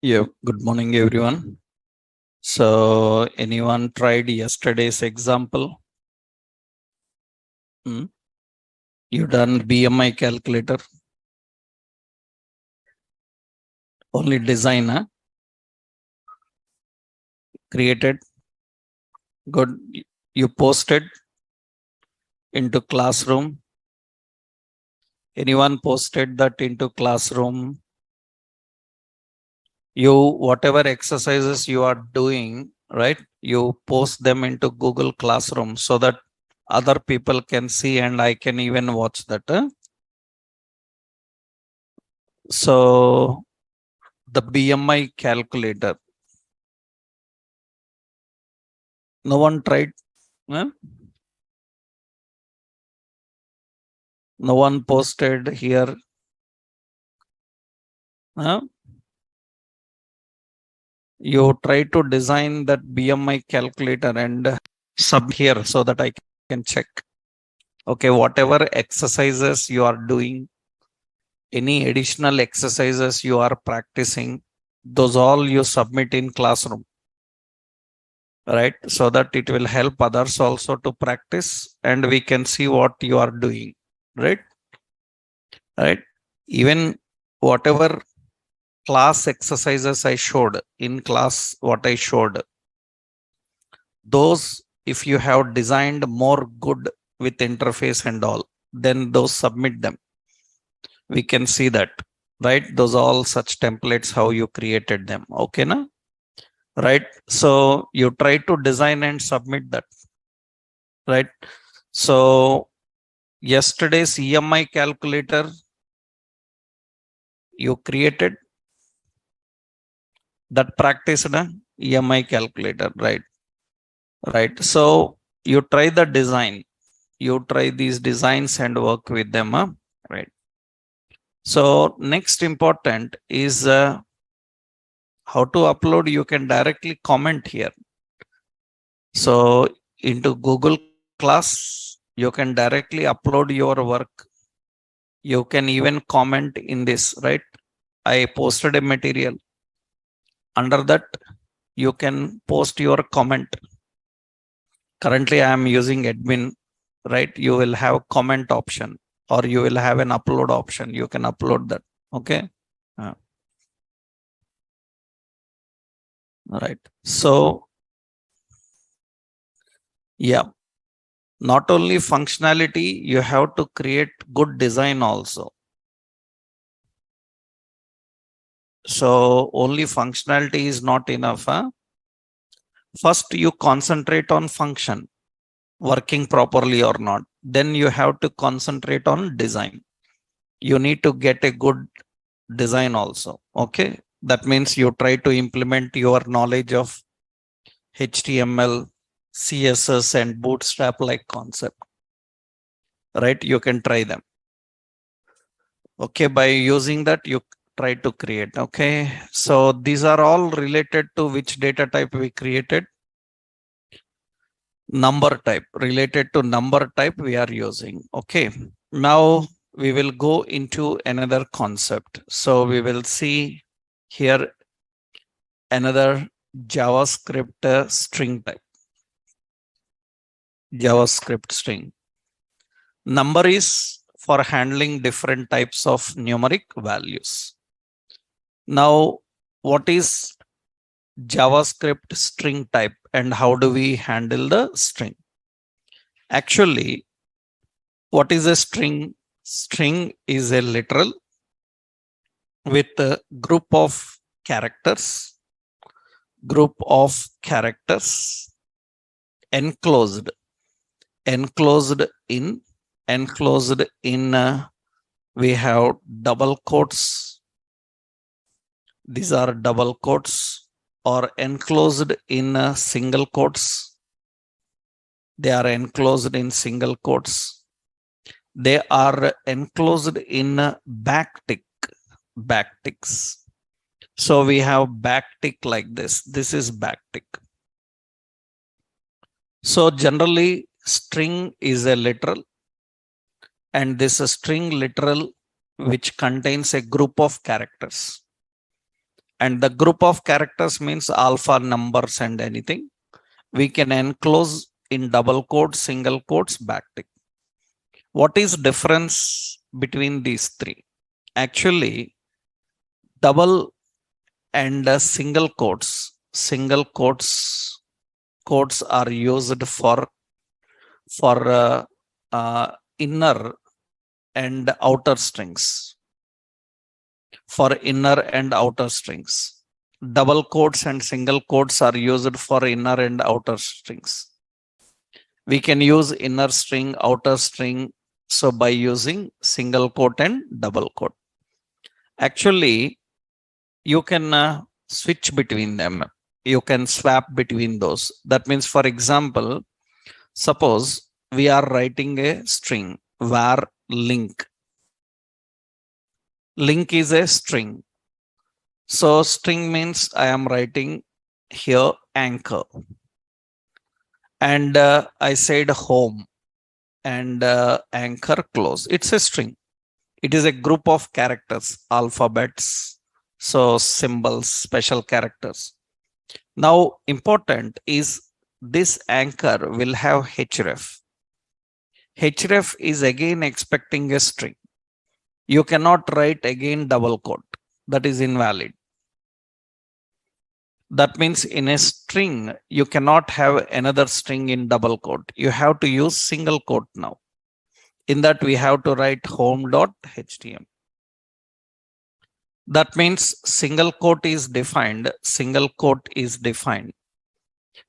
Yeah, good morning, everyone. So, anyone tried yesterday's example? Hmm? You done BMI calculator? Only design, huh? Created. Good. You posted into classroom. Anyone posted that into classroom? You, whatever exercises you are doing, right? You post them into Google Classroom so that other people can see and I can even watch that. Huh? So, the BMI calculator. No one tried. Huh? No one posted here. Huh? You try to design that BMI calculator and sub here so that I can check. Okay, whatever exercises you are doing, any additional exercises you are practicing, those all you submit in classroom, right? So that it will help others also to practice and we can see what you are doing, right? Right. Even whatever class exercises I showed in class, what I showed, those if you have designed more good with interface and all, then those submit them. We can see that, right? Those all such templates, how you created them. Okay, na? Right. So you try to design and submit that, right? So yesterday's EMI calculator you created that practice na EMI calculator, right? Right. So you try the design, you try these designs and work with them, huh? Right? So next important is how to upload. You can directly comment here. So into Google Class, you can directly upload your work. You can even comment in this, right? I posted a material. Under that, you can post your comment. Currently, I am using admin, right? You will have comment option or you will have an upload option. You can upload that. Okay. Right. So, yeah, not only functionality, you have to create good design also. So, only functionality is not enough. Huh? First, you concentrate on function working properly or not. Then you have to concentrate on design. You need to get a good design also. Okay. That means you try to implement your knowledge of HTML, CSS, and Bootstrap like concept. Right. You can try them. Okay, by using that you try to create. Okay, so these are all related to which data type we created. Number type, related to number type we are using. Okay, now we will go into another concept. So we will see here another JavaScript string type. JavaScript string. Number is for handling different types of numeric values. Now, what is JavaScript string type and how do we handle the string? Actually, what is a string? String is a literal with a group of characters, enclosed, enclosed in, we have double quotes. These are double quotes or enclosed in single quotes. They are enclosed in single quotes. They are enclosed in backticks. So we have backtick like this. This is backtick. So generally string is a literal and this is string literal which contains a group of characters. And the group of characters means alpha numbers and anything. We can enclose in double quotes, single quotes, backtick. What is difference between these three? Actually, double and single quotes are used for inner and outer strings. For inner and outer strings, double quotes and single quotes are used for inner and outer strings. We can use inner string, outer string, so by using single quote and double quote. Actually, you can switch between them. You can swap between those. That means, for example, suppose we are writing a string var link. Link is a string. So string means I am writing here anchor. And I said home and anchor close. It's a string. It is a group of characters, alphabets, so symbols, special characters. Now, important is this anchor will have href. Href is again expecting a string. You cannot write again double quote. That is invalid. That means in a string, you cannot have another string in double quote. You have to use single quote now. In that, we have to write home.html. That means single quote is defined. Single quote is defined.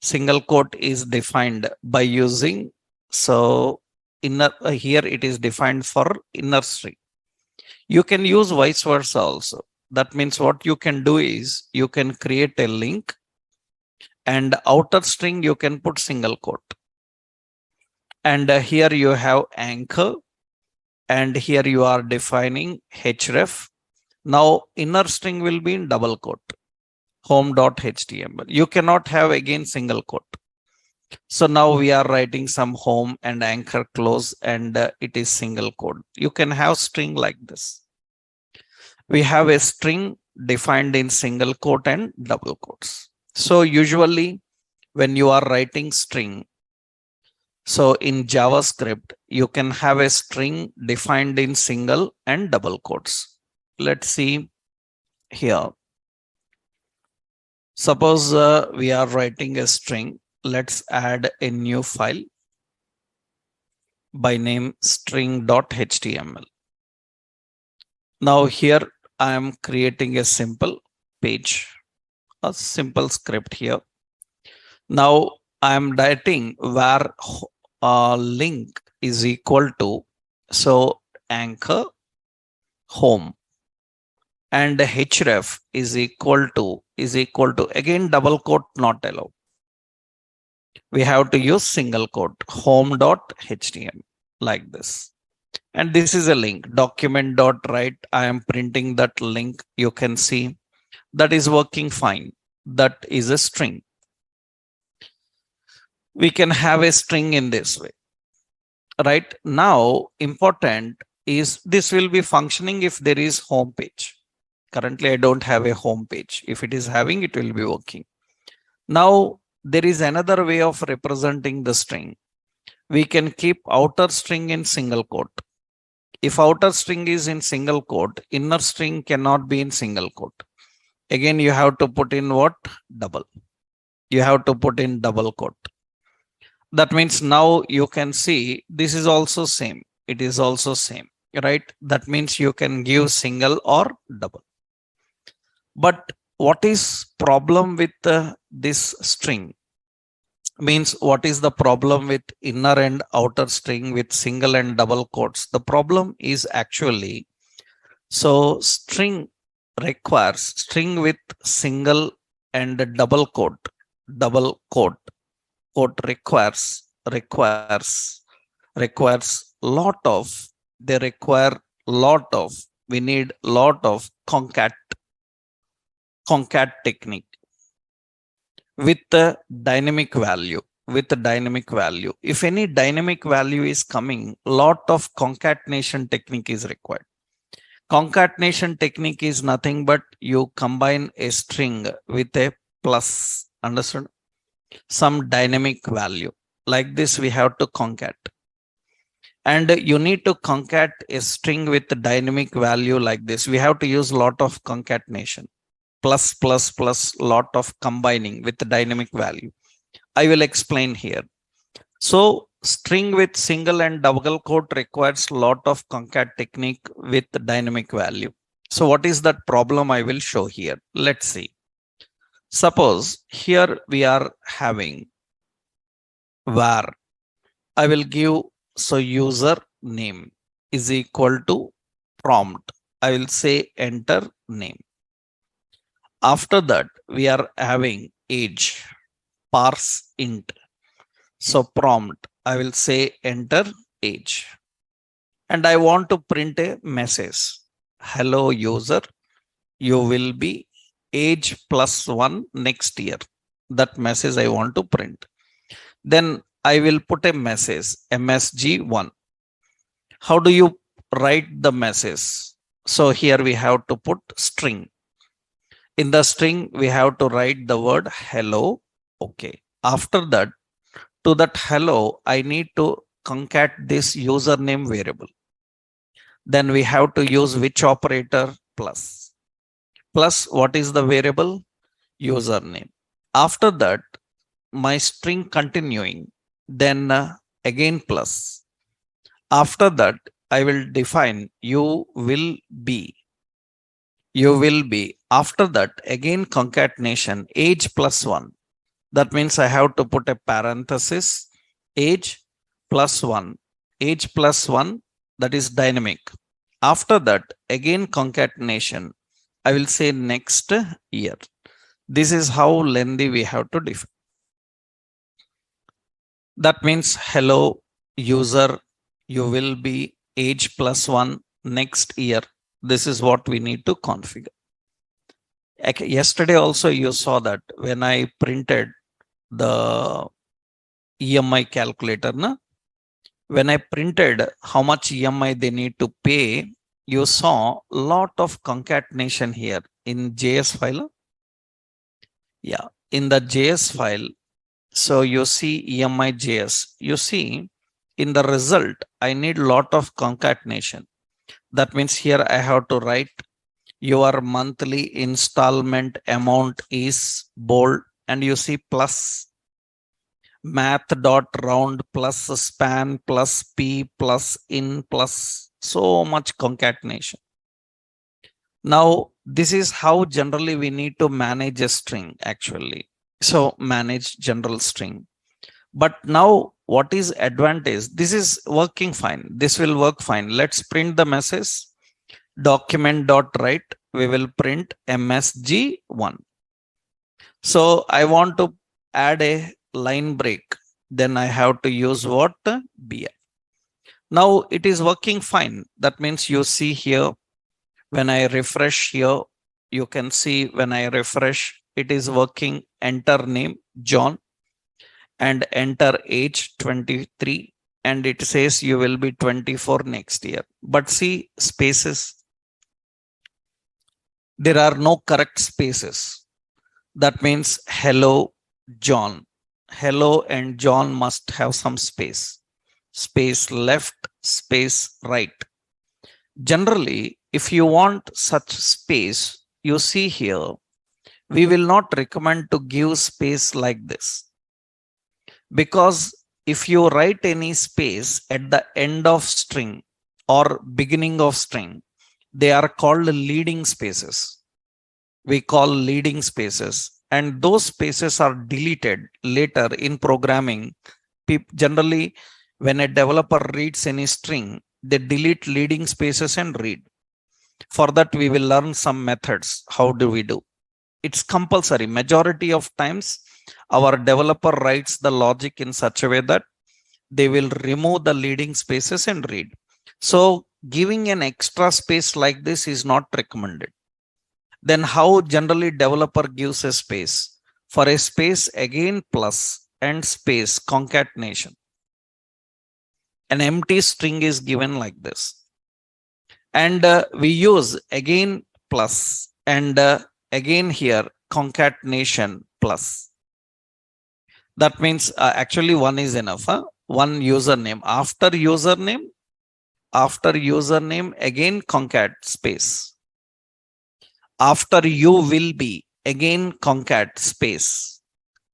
Single quote is defined by using, so inner here it is defined for inner string. You can use vice versa also. That means what you can do is you can create a link and outer string you can put single quote. And here you have anchor and here you are defining href. Now inner string will be in double quote, home.html. You cannot have again single quote. So now we are writing some home and anchor close and it is single quote. You can have string like this. We have a string defined in single quote and double quotes. So usually when you are writing string, so in JavaScript, you can have a string defined in single and double quotes. Let's see here. Suppose we are writing a string. Let's add a new file by name string.html. Now here I am creating a simple page, a simple script here. Now I am writing where link is equal to, so anchor home and href is equal to again double quote not allowed. We have to use single quote home.html like this. And this is a link document.write. I am printing that link. You can see that is working fine. That is a string. We can have a string in this way. Right now, important is this will be functioning if there is home page. Currently, I don't have a home page. If it is having, it will be working. Now, there is another way of representing the string. We can keep outer string in single quote. If outer string is in single quote, inner string cannot be in single quote. Again, you have to put in what? Double. You have to put in double quote. That means now you can see this is also same. It is also same, right? That means you can give single or double. But what is problem with this string? Means what is the problem with inner and outer string with single and double quotes? The problem is actually, so string requires string with single and double quote requires we need lot of concat technique with the dynamic value. If any dynamic value is coming, lot of concatenation technique is required. Concatenation technique is nothing but you combine a string with a plus, understood? Some dynamic value. Like this, we have to concat. And you need to concat a string with dynamic value like this. We have to use lot of concatenation. Plus, plus, plus, lot of combining with the dynamic value. I will explain here. So string with single and double quote requires lot of concat technique with dynamic value. So what is that problem I will show here? Let's see. Suppose here we are having var. I will give, so user name is equal to prompt. I will say enter name. After that, we are having age, parse int. So prompt, I will say enter age. And I want to print a message. Hello user, you will be age +1 next year. That message I want to print. Then I will put a message msg1. How do you write the message? So here we have to put string. In the string, we have to write the word hello. Okay. After that, to that hello, I need to concat this username variable. Then we have to use which operator? Plus. Plus, what is the variable? Username. After that, my string continuing, then again plus. After that, I will define you will be. You will be. After that, again concatenation, age +1. That means I have to put a parenthesis, age +1. Age +1, that is dynamic. After that, again concatenation. I will say next year. This is how lengthy we have to define. That means hello user, you will be age +1 next year. This is what we need to configure. Yesterday also you saw that when I printed the EMI calculator, when I printed how much EMI they need to pay, you saw a lot of concatenation here in JS file. Yeah, in the JS file. So you see EMI JS. You see in the result, I need a lot of concatenation. That means here I have to write your monthly installment amount is bold, and you see plus math.round plus span plus p plus in plus so much concatenation. Now this is how generally we need to manage a string actually. So manage general string. But now what is advantage? This is working fine. This will work fine. Let's print the message. Document.write. We will print msg1. So I want to add a line break. Then I have to use what? BI. Now it is working fine. That means you see here, when I refresh here, you can see when I refresh, it is working. Enter name John and enter age 23, and it says you will be 24 next year. But see spaces. There are no correct spaces. That means hello John. Hello and John must have some space. Space left, space right. Generally, if you want such space, you see here, we will not recommend to give space like this. Because if you write any space at the end of string or beginning of string, they are called leading spaces. We call leading spaces, and those spaces are deleted later in programming. Generally, when a developer reads any string, they delete leading spaces and read. For that, we will learn some methods. How do we do? It's compulsory. Majority of times, our developer writes the logic in such a way that they will remove the leading spaces and read. So giving an extra space like this is not recommended. Then how generally developer gives a space? For a space, again plus and space concatenation. An empty string is given like this. And we use again plus, and again here concatenation plus. That means actually one is enough. One username. After username again concat space. After you will be again concat space.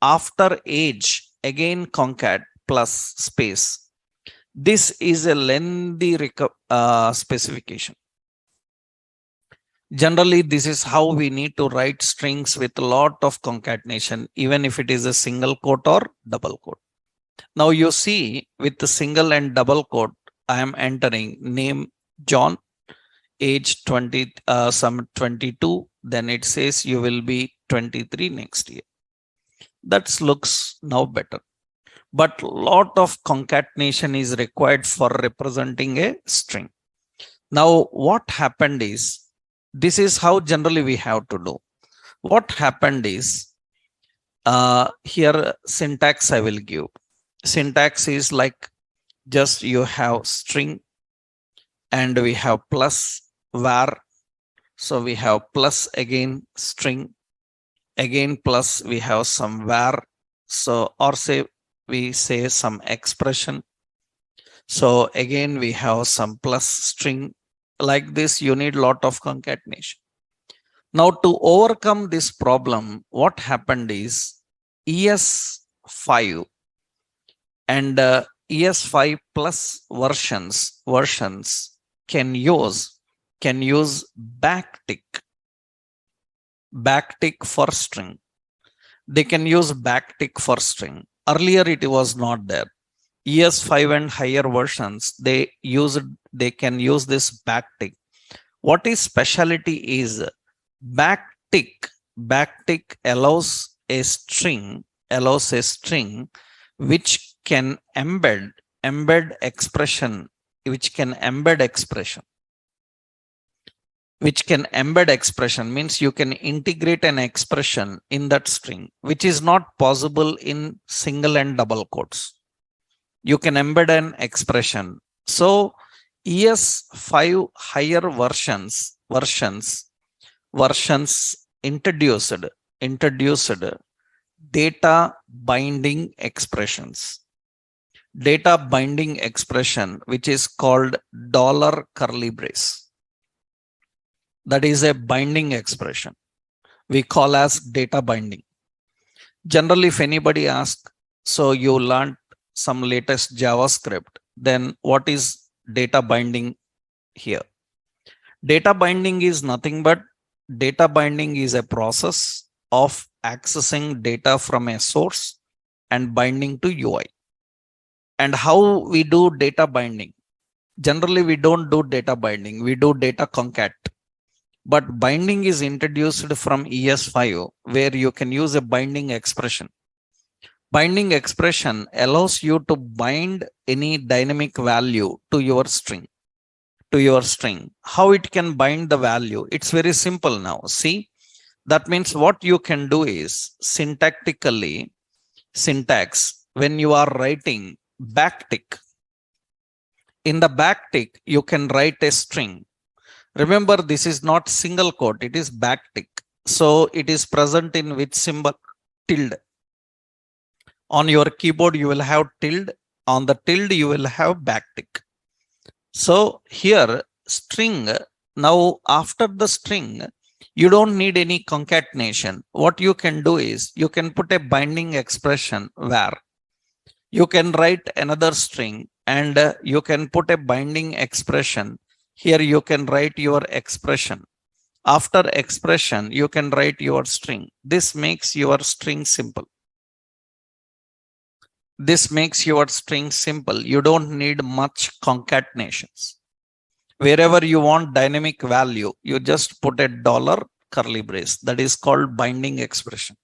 After age again concat plus space. This is a lengthy specification. Generally, this is how we need to write strings with a lot of concatenation, even if it is a single quote or double quote. Now you see with the single and double quote, I am entering name John, age 22. Then it says you will be 23 next year. That looks now better. But lot of concatenation is required for representing a string. Now what happened is, this is how generally we have to do. What happened is, here syntax I will give. Syntax is like, just you have string and we have plus var. So we have plus again string, again plus we have some var. So, or say we say some expression. So again we have some plus string. Like this, you need lot of concatenation. Now to overcome this problem, what happened is ES5 and ES5 plus versions can use backtick for string. They can use backtick for string. Earlier it was not there. ES5 and higher versions, they can use this backtick. What is specialty is backtick allows a string which can embed expression, means you can integrate an expression in that string, which is not possible in single and double quotes. You can embed an expression. So ES5 higher versions introduced data binding expressions. Data binding expression, which is called $curly brace. That is a binding expression we call as data binding. Generally, if anybody asks, so you learned some latest JavaScript, then what is data binding here? Data binding is nothing but data binding is a process of accessing data from a source and binding to UI. And how we do data binding? Generally, we don't do data binding, we do data concat. But binding is introduced from ES5, where you can use a binding expression. Binding expression allows you to bind any dynamic value to your string. How it can bind the value? It's very simple now. See, that means what you can do is syntax, when you are writing backtick, in the backtick, you can write a string. Remember, this is not single quote, it is backtick. So it is present in which symbol? Tilde. On your keyboard, you will have tilde. On the tilde, you will have backtick. So here, string, now after the string, you don't need any concatenation. What you can do is, you can put a binding expression var. You can write another string and you can put a binding expression. Here you can write your expression. After expression, you can write your string. This makes your string simple. You don't need much concatenations. Wherever you want dynamic value, you just put a $curly brace. That is called binding expression.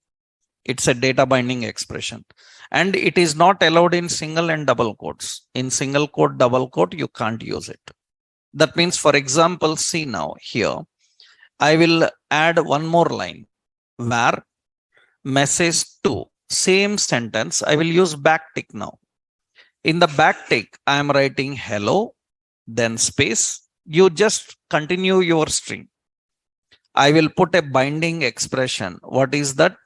It's a data binding expression. And it is not allowed in single and double quotes. In single quote, double quote, you can't use it. That means, for example, see now here, I will add one more line, var message to, same sentence, I will use backtick now. In the backtick, I am writing hello, then space, You just continue your string. I will put a binding expression. What is that?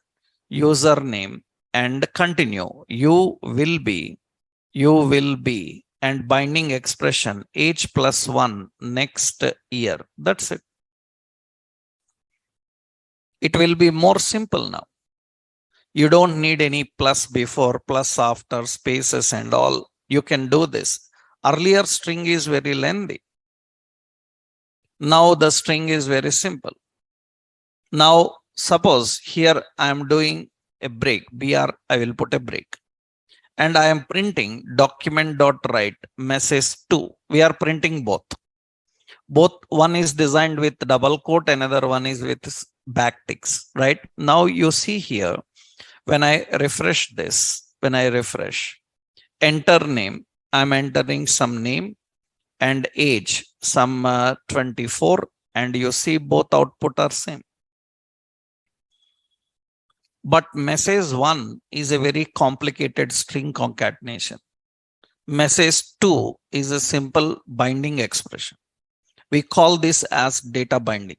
Username and continue. You will be, and binding expression age plus 1 next year. That's it. It will be more simple now. You don't need any plus before, plus after, spaces and all. You can do this. Earlier string is very lengthy. Now the string is very simple. Now suppose here I am doing a break, br, I will put a break. And I am printing document.write message 2. We are printing both. One is designed with double quote, another one is with backticks, right? Now you see here, when I refresh this, enter name, I'm entering some name, and age, some 24, and you see both output are same. But message 1 is a very complicated string concatenation. Message 2 is a simple binding expression. We call this as data binding.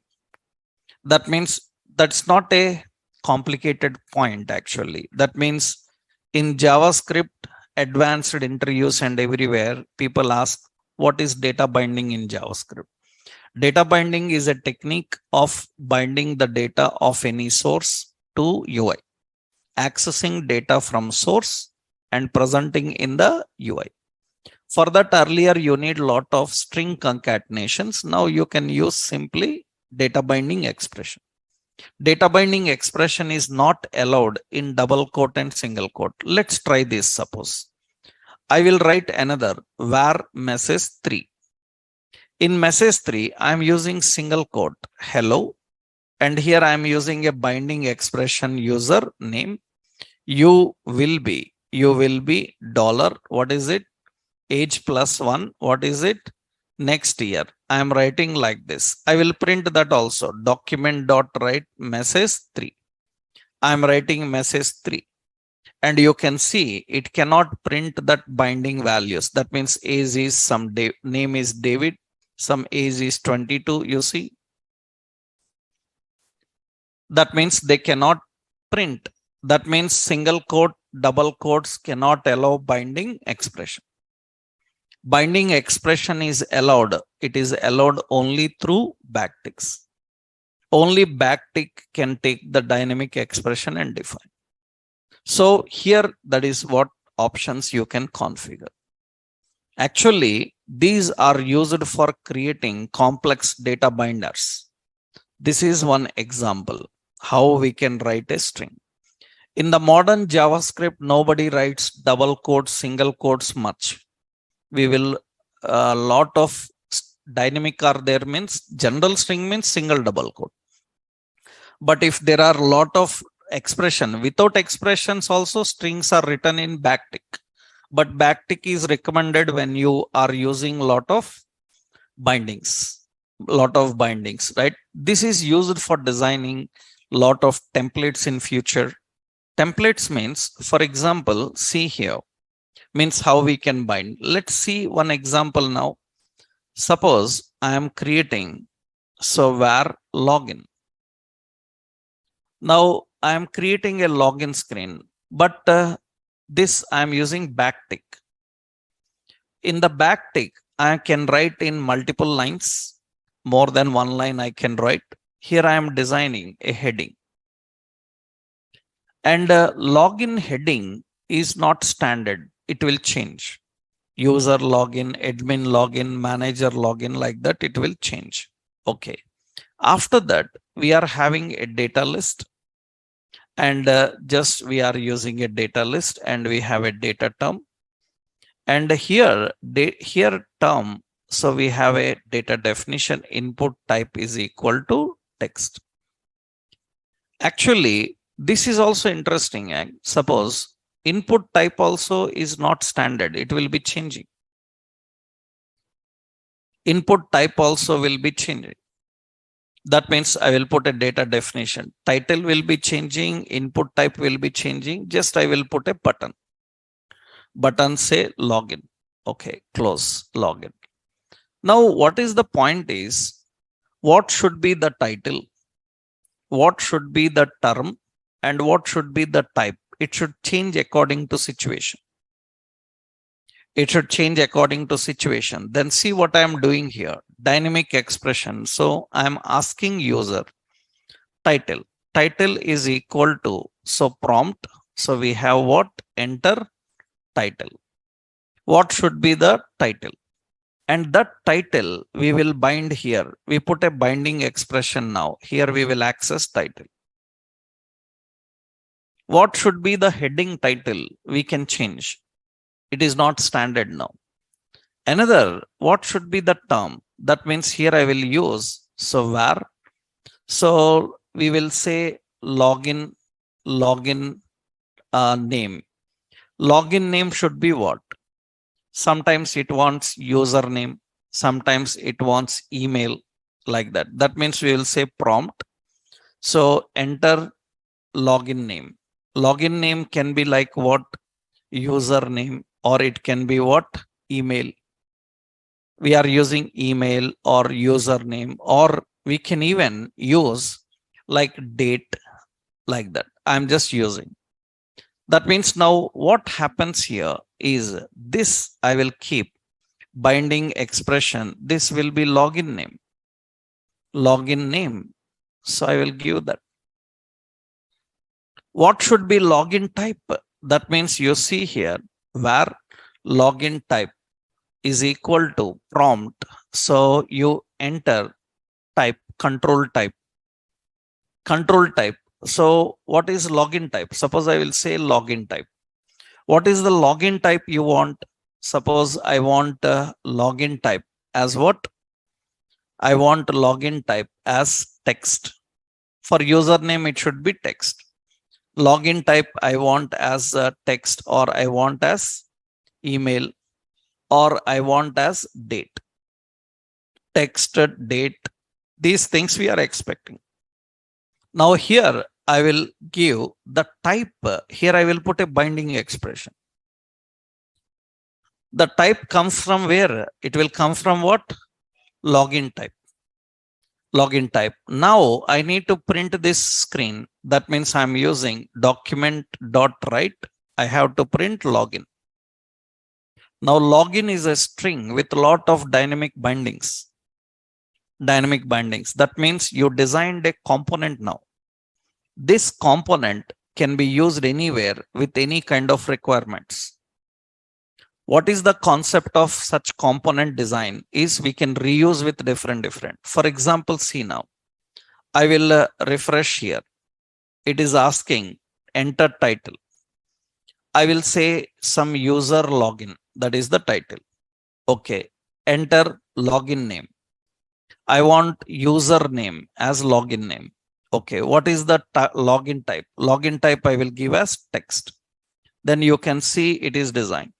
That means that's not a complicated point actually. That means in JavaScript, advanced interviews and everywhere, people ask, what is data binding in JavaScript? Data binding is a technique of binding the data of any source to UI, accessing data from source and presenting in the UI. For that, earlier you need a lot of string concatenations. Now you can use simply data binding expression. Data binding expression is not allowed in double quote and single quote. Let's try this. Suppose I will write another var message 3. In message 3, I am using single quote hello, and here I am using a binding expression user name. You will be dollar. What is it? Age plus 1. What is it? Next year. I am writing like this. I will print that also. Document.write message 3. I am writing message 3. And you can see it cannot print that binding values. That means age is some name is David, some age is 22. You see, that means they cannot print. That means single quote, double quotes cannot allow binding expression. Binding expression is allowed. It is allowed only through backticks. Only backtick can take the dynamic expression and define. So here, that is what options you can configure. Actually, these are used for creating complex data binders. This is one example how we can write a string. In the modern JavaScript, nobody writes double quotes, single quotes much. We will a lot of dynamic are there, means general string means single double quote. But if there are a lot of expression, without expressions also strings are written in backtick. But backtick is recommended when you are using lot of bindings, right? This is used for designing lot of templates in future. Templates means, for example, see here, means how we can bind. Let's see one example now. Suppose I am creating var login. Now I am creating a login screen, but this I am using backtick. In the backtick, I can write in multiple lines, more than one line I can write. Here I am designing a heading. And login heading is not standard. It will change. User login, admin login, manager login, like that, it will change. Okay. After that, we are having a data list. And just we are using a data list, and we have a data term. And here term, so we have a data definition, input type is equal to text. Actually, this is also interesting. Suppose input type also is not standard. It will be changing. Input type also will be changing. That means I will put a data definition. Title will be changing. Input type will be changing. Just I will put a button. Button say login. Okay, close login. Now, what is the point is, what should be the title, what should be the term, and what should be the type. It should change according to situation. It should change according to situation. Then see what I am doing here. Dynamic expression. So I am asking user title. Title is equal to, so prompt. So we have what? Enter title. What should be the title? And that title we will bind here. We put a binding expression now. Here we will access title. What should be the heading title? We can change. It is not standard now. Another, what should be the term? That means here I will use, so where. So we will say login name. Login name should be what? Sometimes it wants username. Sometimes it wants email, like that. That means we will say prompt. So enter login name. Login name can be like what? Username, or it can be what? Email. We are using email or username, or we can even use like date, like that. I'm just using. That means now what happens here is this I will keep binding expression. This will be login name. Login name. So I will give that. What should be login type? That means you see here where login type is equal to prompt. So you enter type, control type. Control type. So what is login type? Suppose I will say login type. What is the login type you want? Suppose I want login type as what? I want login type as text. For username, it should be text. Login type I want as text, or I want as email, or I want as date. Text, date, these things we are expecting. Now here I will give the type. Here I will put a binding expression. The type comes from where? It will come from what? Login type. Login type. Now I need to print this screen. That means I'm using document.write. I have to print login. Now login is a string with a lot of dynamic bindings. Dynamic bindings. That means you designed a component now. This component can be used anywhere with any kind of requirements. What is the concept of such component design is we can reuse with different. For example, see now, I will refresh here. It is asking enter title. I will say some user login. That is the title. Okay. Enter login name. I want username as login name. Okay. What is the login type? Login type I will give as text. Then you can see it is designed.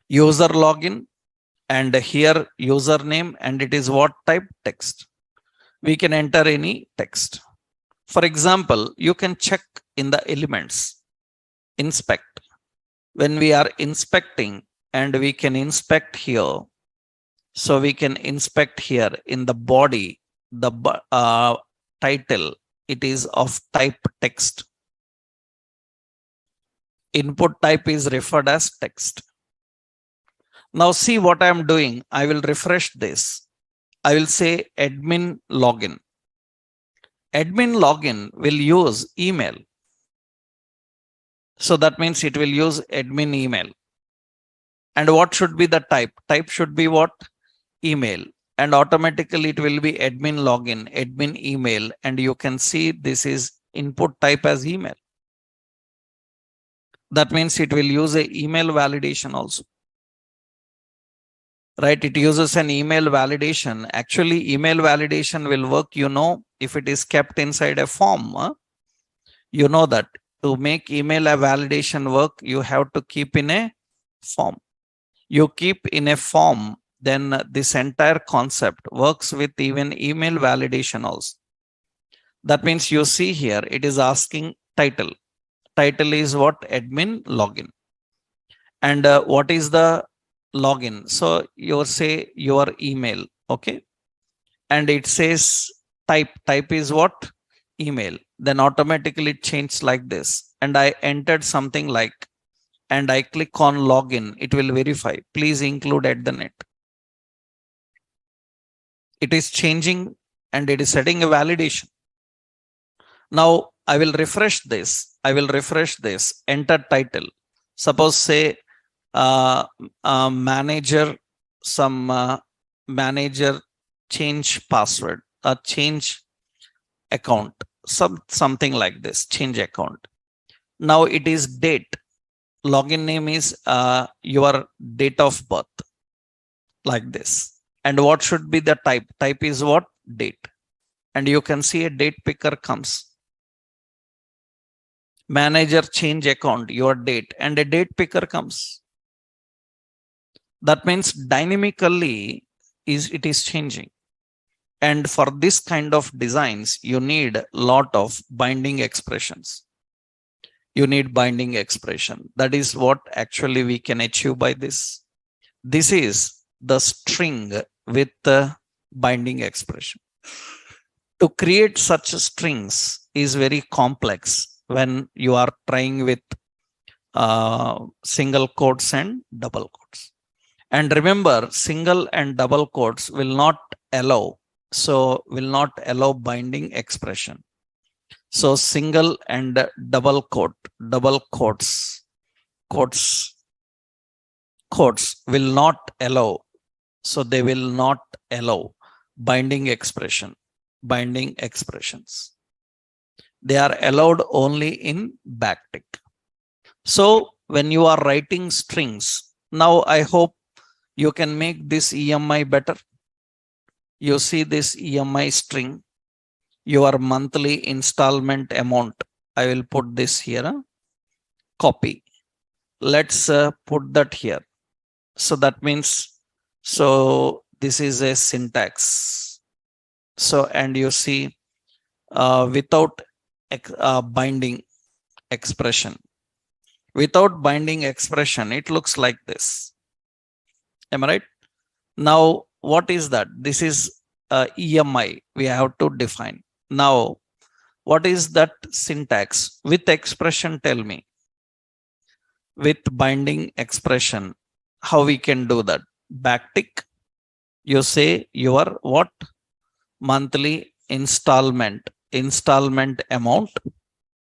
User login, and here username, and it is what type? Text. We can enter any text. For example, you can check in the elements, inspect. When we are inspecting, and we can inspect here. So we can inspect here in the body, the title, it is of type text. Input type is referred as text. Now see what I am doing. I will refresh this. I will say admin login. Admin login will use email. So that means it will use admin email. And what should be the type? Type should be what? Email. And automatically it will be admin login, admin email. And you can see this is input type as email. That means it will use a email validation also. Right? It uses an email validation. Actually, email validation will work, if it is kept inside a form. You know that to make email a validation work, you have to keep in a form. You keep in a form, then this entire concept works with even email validation also. That means you see here, it is asking title. Title is what? Admin login. And what is the login. So you say your email, okay, and it says type is what? Email. Then automatically it changed like this, and I entered something like, and I click on login, it will verify. Please include at the net. It is changing and it is setting a validation. Now I will refresh this. I will refresh this. Enter title. Suppose say manager, some manager change password, change account, something like this. Change account. Now it is date. Login name is your date of birth, like this. And what should be the type? Type is what? Date. And you can see a date picker comes. Manager change account, your date, and a date picker comes. That means dynamically it is changing. And for this kind of designs, you need a lot of binding expressions. You need binding expression. That is what actually we can achieve by this. This is the string with the binding expression. To create such strings is very complex when you are trying with single quotes and double quotes. And remember, single and double quotes will not allow binding expression. So single and double quotes will not allow. So they will not allow binding expressions. They are allowed only in backtick. So when you are writing strings, now I hope you can make this EMI better. You see this EMI string, your monthly installment amount. I will put this here. Copy. Let's put that here. So that means, so this is a syntax. So, and you see without binding expression. Without binding expression, it looks like this. Am I right? Now, what is that? This is EMI. We have to define. Now, what is that syntax? With expression, tell me. With binding expression, how we can do that? Backtick. You say your what? Monthly installment amount.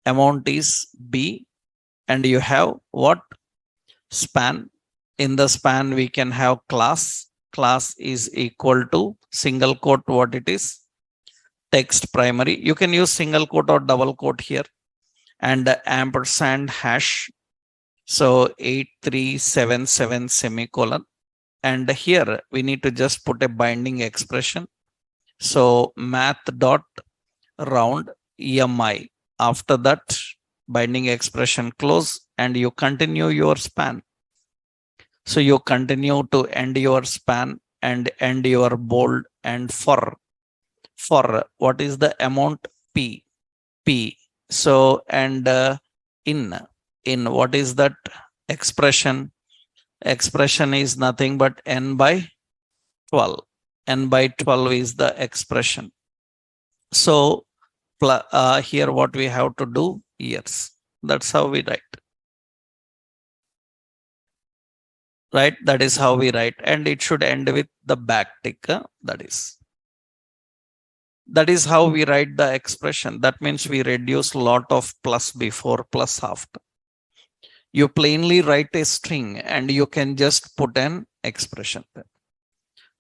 Amount is B, and you have what? Span. In the span, we can have class. Class is equal to single quote, what it is? Text primary. You can use single quote or double quote here. And ampersand hash. So 8377 semicolon. And here we need to just put a binding expression. So math dot round EMI. After that, binding expression close, and you continue your span. So you continue to end your span and end your bold, and for what is the amount? P. So, and in what is that expression? Expression is nothing but n by 12. N by 12 is the expression. So here what we have to do? Years. That's how we write. Right? That is how we write. And it should end with the backtick. That is how we write the expression. That means we reduce lot of plus before, plus after. You plainly write a string and you can just put an expression there.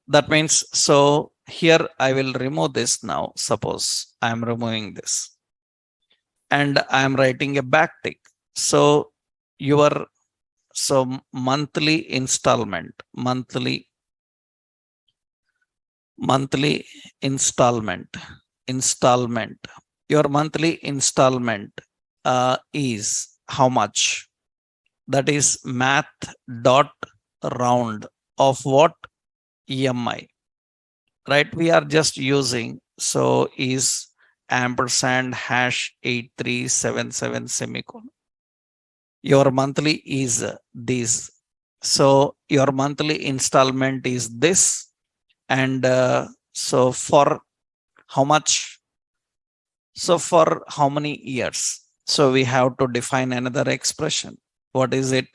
That means, so here I will remove this now. Suppose I am removing this and I am writing a backtick. So monthly installment, installment. Your monthly installment is how much? That is math dot round of what? EMI. Right? We are just using, so is ampersand hash 8377 semicolon. Your monthly is this. So your monthly installment is this. And so for how much? So for how many years? So we have to define another expression. What is it?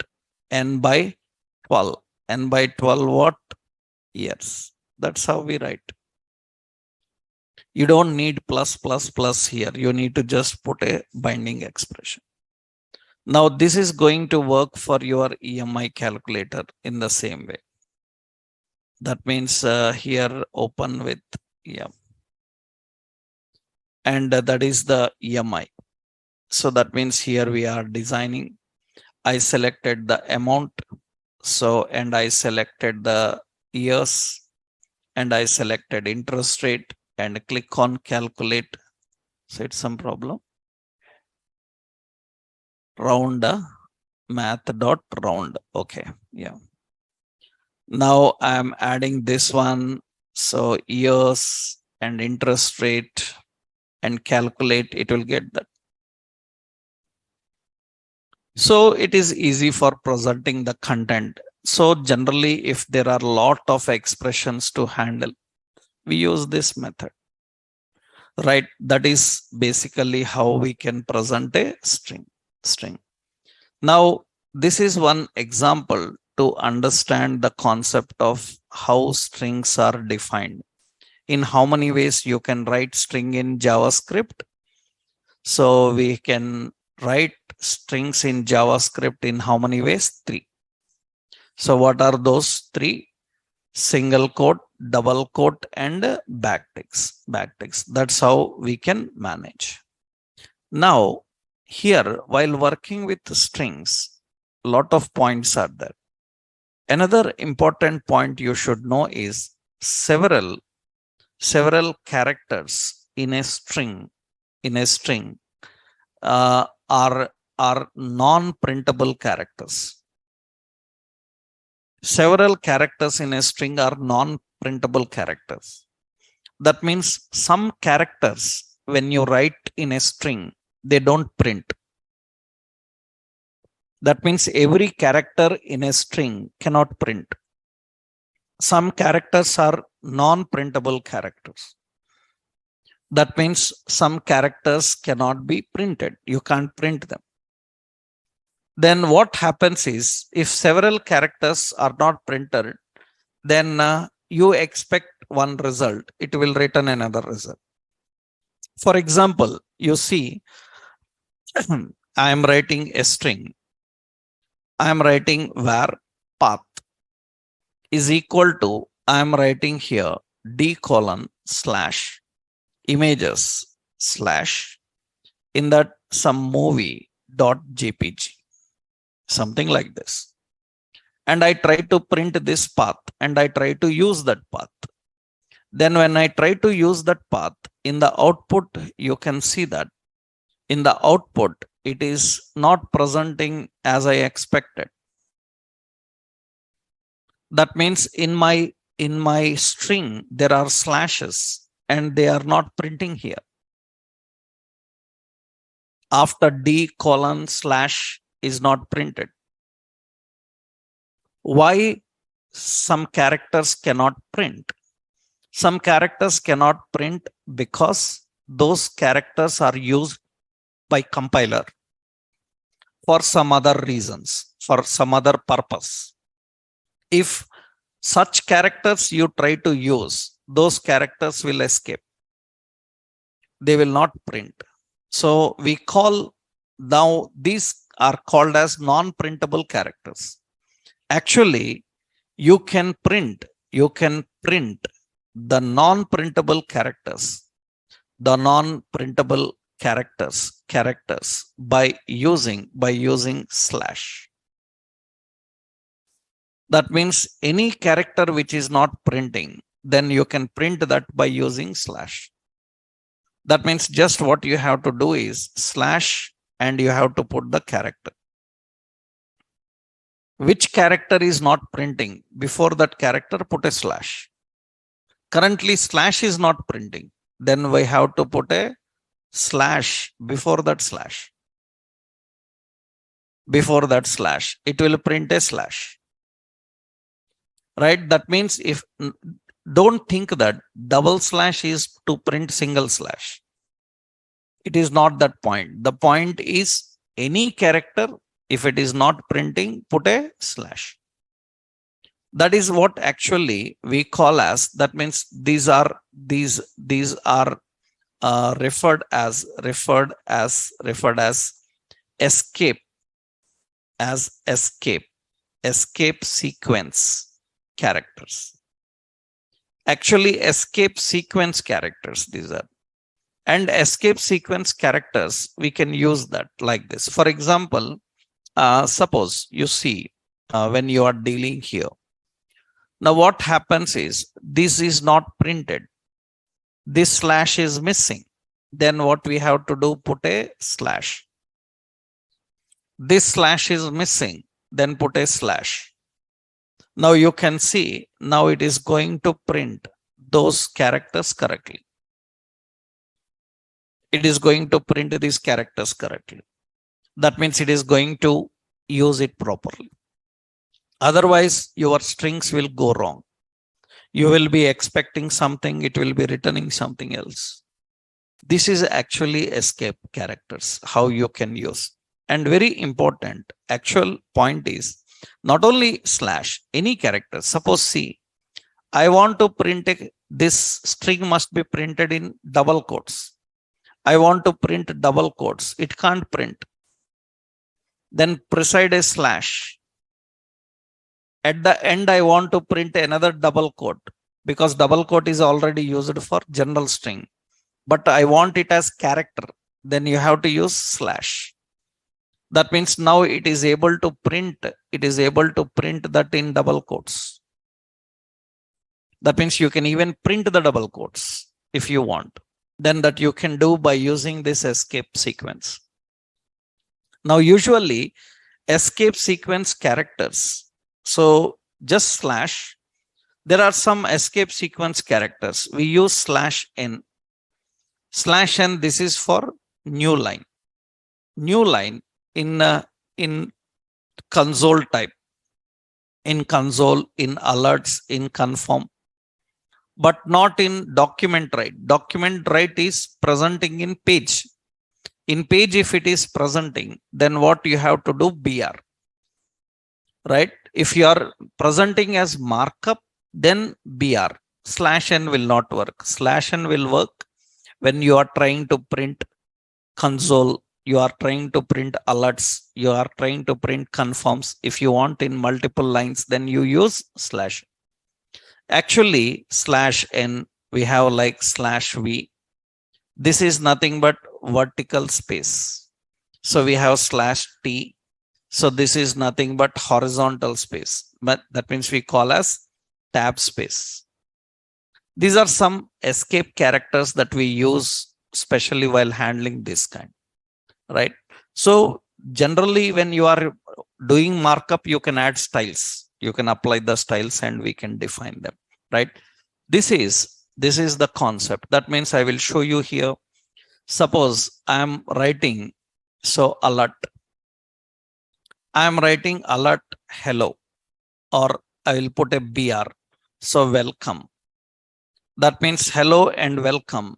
N by 12. N by 12 what? Years. That's how we write. You don't need plus plus plus here. You need to just put a binding expression. Now this is going to work for your EMI calculator in the same way. That means here open with and that is the EMI. So that means here we are designing. I selected the amount. So and I selected the years and I selected interest rate and click on calculate. So it's some problem. Round math dot round. Okay. Yeah. Now I'm adding this one. So years and interest rate and calculate, it will get that. So it is easy for presenting the content. So generally, if there are a lot of expressions to handle, we use this method, right? That is basically how we can present a string. Now, this is one example to understand the concept of how strings are defined. In how many ways you can write string in JavaScript. So we can write strings in JavaScript in how many ways? 3. So what are those 3? Single quote, double quote, and backticks. That's how we can manage. Now, here, while working with strings, a lot of points are there. Another important point you should know is several characters in a string are non-printable characters. Several characters in a string are non-printable characters. That means some characters, when you write in a string, they don't print. That means every character in a string cannot print. Some characters are non-printable characters. That means some characters cannot be printed. You can't print them. Then what happens is, if several characters are not printed, then you expect one result. It will return another result. For example, you see, I am writing a string. I am writing var path is equal to, I am writing here d:/images/ in that some movie .jpg, something like this. And I try to print this path and I try to use that path. Then when I try to use that path in the output, you can see that in the output, it is not presenting as I expected. That means in my string, there are slashes and they are not printing here. After d:// is not printed. Why some characters cannot print? Some characters cannot print because those characters are used by compiler for some other reasons, for some other purpose. If such characters you try to use, those characters will escape. They will not print. So we call, now these are called as non-printable characters. Actually, you can print the non-printable characters, by using slash. That means any character which is not printing, then you can print that by using slash. That means just what you have to do is slash and you have to put the character. Which character is not printing? Before that character, put a slash. Currently, slash is not printing. Then we have to put a slash before that slash. Before that slash, it will print a slash. right? That means if don't think that double slash is to print single slash. It is not that point. The point is any character, if it is not printing, put a slash. That is what actually we call as, that means these are referred as escape, escape sequence characters. Actually, escape sequence characters these are. And escape sequence characters, we can use that like this. For example, suppose you see when you are dealing here. Now what happens is this is not printed. This slash is missing. Then what we have to do, put a slash. This slash is missing. Then put a slash. Now you can see, now it is going to print those characters correctly. It is going to print these characters correctly. That means it is going to use it properly. Otherwise, your strings will go wrong. You will be expecting something, it will be returning something else. This is actually escape characters, how you can use. And very important, actual point is not only slash, any character. Suppose see, I want to print this string must be printed in double quotes. I want to print double quotes. It can't print. Then precede a slash. At the end, I want to print another double quote because double quote is already used for general string. But I want it as character. Then you have to use slash. That means now it is able to print. It is able to print that in double quotes. That means you can even print the double quotes if you want. Then that you can do by using this escape sequence. Now, usually escape sequence characters. So just slash. There are some escape sequence characters. We use slash n. Slash n, this is for new line. New line in console type. In console, in alerts, in confirm. But not in document write. Document write is presenting in page. In page, if it is presenting, then what you have to do, BR. Right? If you are presenting as markup, then BR. Slash n will not work. Slash n will work when you are trying to print console, you are trying to print alerts, you are trying to print confirms. If you want in multiple lines, then you use slash. Actually, slash n, we have like slash v. This is nothing but vertical space. So we have slash t. So this is nothing but horizontal space. But that means we call as tab space. These are some escape characters that we use, especially while handling this kind. Right? So generally, when you are doing markup, you can add styles. You can apply the styles and we can define them. Right? This is the concept. That means I will show you here. Suppose I am writing, so alert. I am writing alert hello, or I will put a BR. So welcome. That means hello and welcome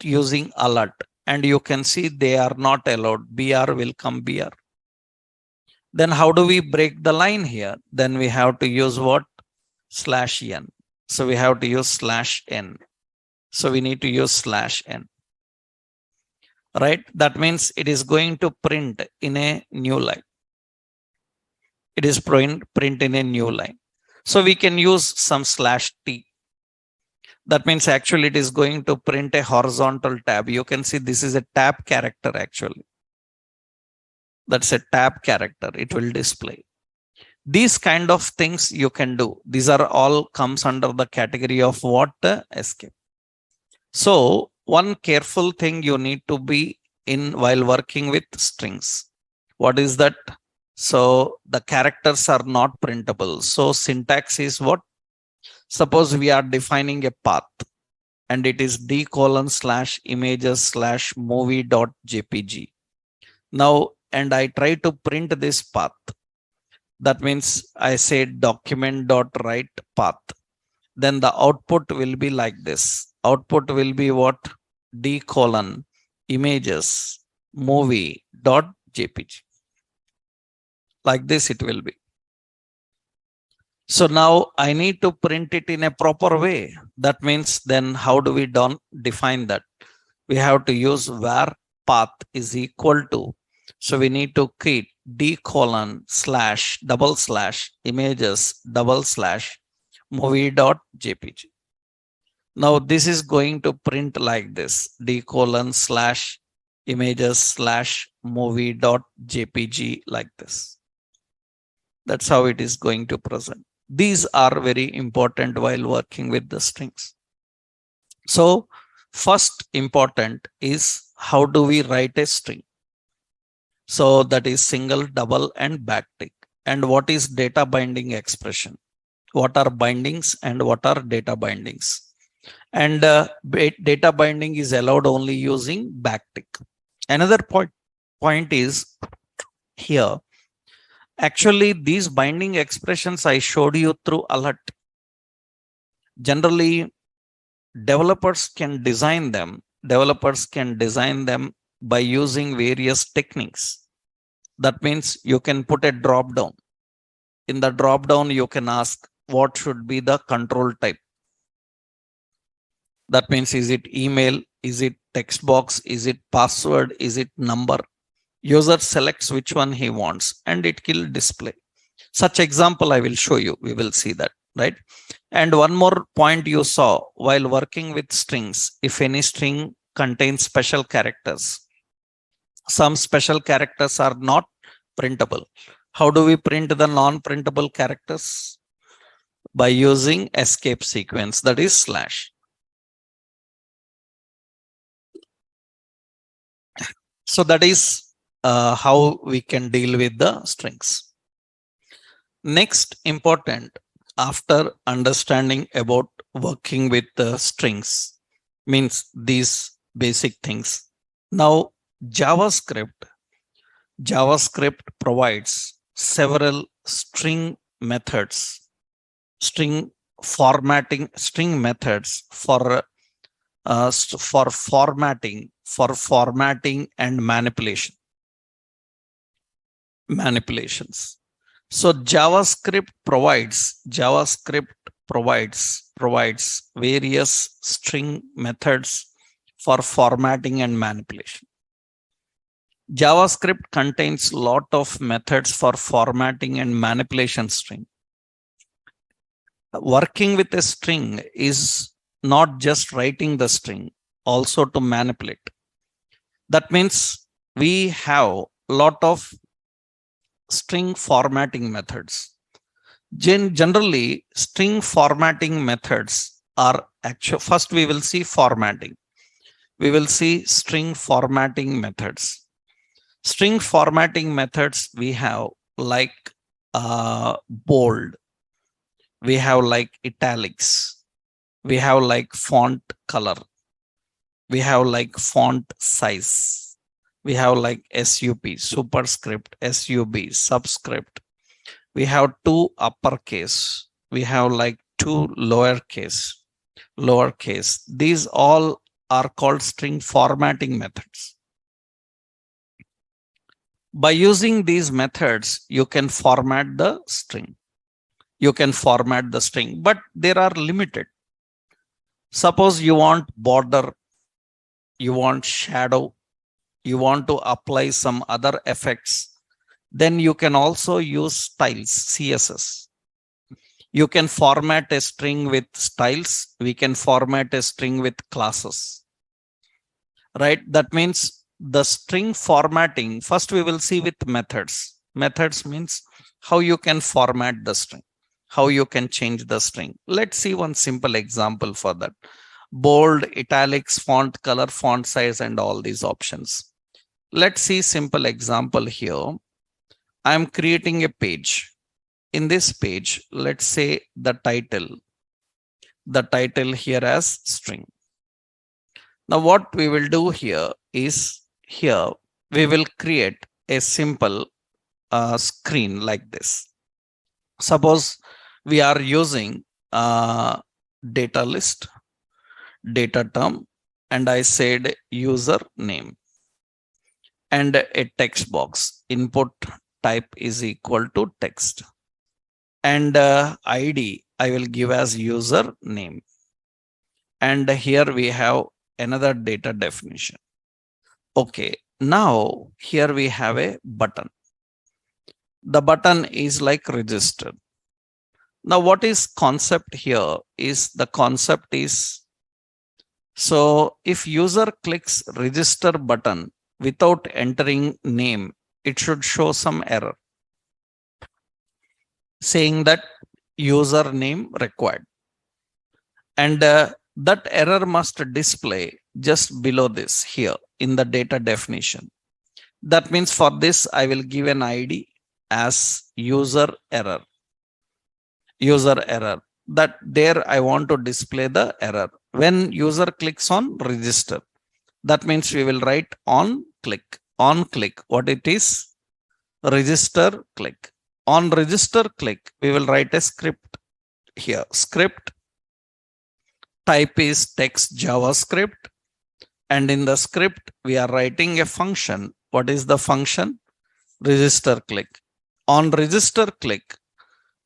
using alert. And you can see they are not allowed. BR will come BR. Then how do we break the line here? Then we have to use what? Slash n. So we have to use slash n. So we need to use slash n. Right? That means it is going to print in a new line. It is print in a new line. So we can use some slash t. That means actually it is going to print a horizontal tab. You can see this is a tab character actually. That's a tab character. It will display. These kind of things you can do. These are all comes under the category of what? Escape. So one careful thing you need to be in while working with strings. What is that? So the characters are not printable. So syntax is what? Suppose we are defining a path and it is d:/images/movie.jpg. Now, and I try to print this path. That means I say document.write path. Then the output will be like this. Output will be what? D colon images movie dot jpg. Like this it will be. So now I need to print it in a proper way. That means then how do we define that? We have to use where path is equal to. So we need to create d colon slash double slash images double slash movie dot jpg. Now this is going to print like this: d colon slash images slash movie dot jpg, like this. That's how it is going to present. These are very important while working with the strings. So first important is how do we write a string? So that is single, double, and backtick. And what is data binding expression? What are bindings and what are data bindings? And data binding is allowed only using backtick. Another point is here. Actually, these binding expressions I showed you through alert. Generally, developers can design them. Developers can design them by using various techniques. That means you can put a drop down. In the drop down, you can ask what should be the control type. That means, is it email? Is it text box? Is it password? Is it number? User selects which one he wants and it will display. Such example I will show you. We will see that, right? And one more point you saw while working with strings. If any string contains special characters, some special characters are not printable. How do we print the non-printable characters? By using escape sequence, that is slash. So that is how we can deal with the strings. Next important, after understanding about working with the strings, means these basic things. Now JavaScript provides several string methods, string methods for formatting and manipulations. So JavaScript provides various string methods for formatting and manipulation. JavaScript contains a lot of methods for formatting and manipulation string. Working with a string is not just writing the string, also to manipulate. That means we have a lot of string formatting methods. Generally, string formatting methods are actual. First, we will see formatting. We will see string formatting methods. String formatting methods we have like bold, we have like italics, we have like font color, we have like font size, we have like SUP, superscript, SUB, subscript. We have two uppercase, we have like two lowercase. These all are called string formatting methods. By using these methods, you can format the string. But there are limited. Suppose you want border, you want shadow, you want to apply some other effects, then you can also use styles, CSS. You can format a string with styles. We can format a string with classes, right? That means the string formatting, first we will see with methods. Methods means how you can format the string, how you can change the string. Let's see one simple example for that. Bold, italics, font color, font size, and all these options. Let's see simple example here. I'm creating a page. In this page, let's say the title here as string. Now what we will do here is, here we will create a simple screen like this. Suppose we are using data list, data term, and I said user name and a text box. Input type is equal to text, and ID I will give as user name. And here we have another data definition. Okay, now here we have a button. The button is like register. Now what is concept here is the concept is, so if user clicks register button without entering name, it should show some error saying that user name required. And that error must display just below this here in the data definition. That means for this, I will give an ID as user error. User error. That there I want to display the error. When user clicks on register, that means we will write on click. On click, what it is? Register click. On register click, we will write a script here. Script type is text JavaScript. And in the script, we are writing a function. What is the function? Register click. On register click,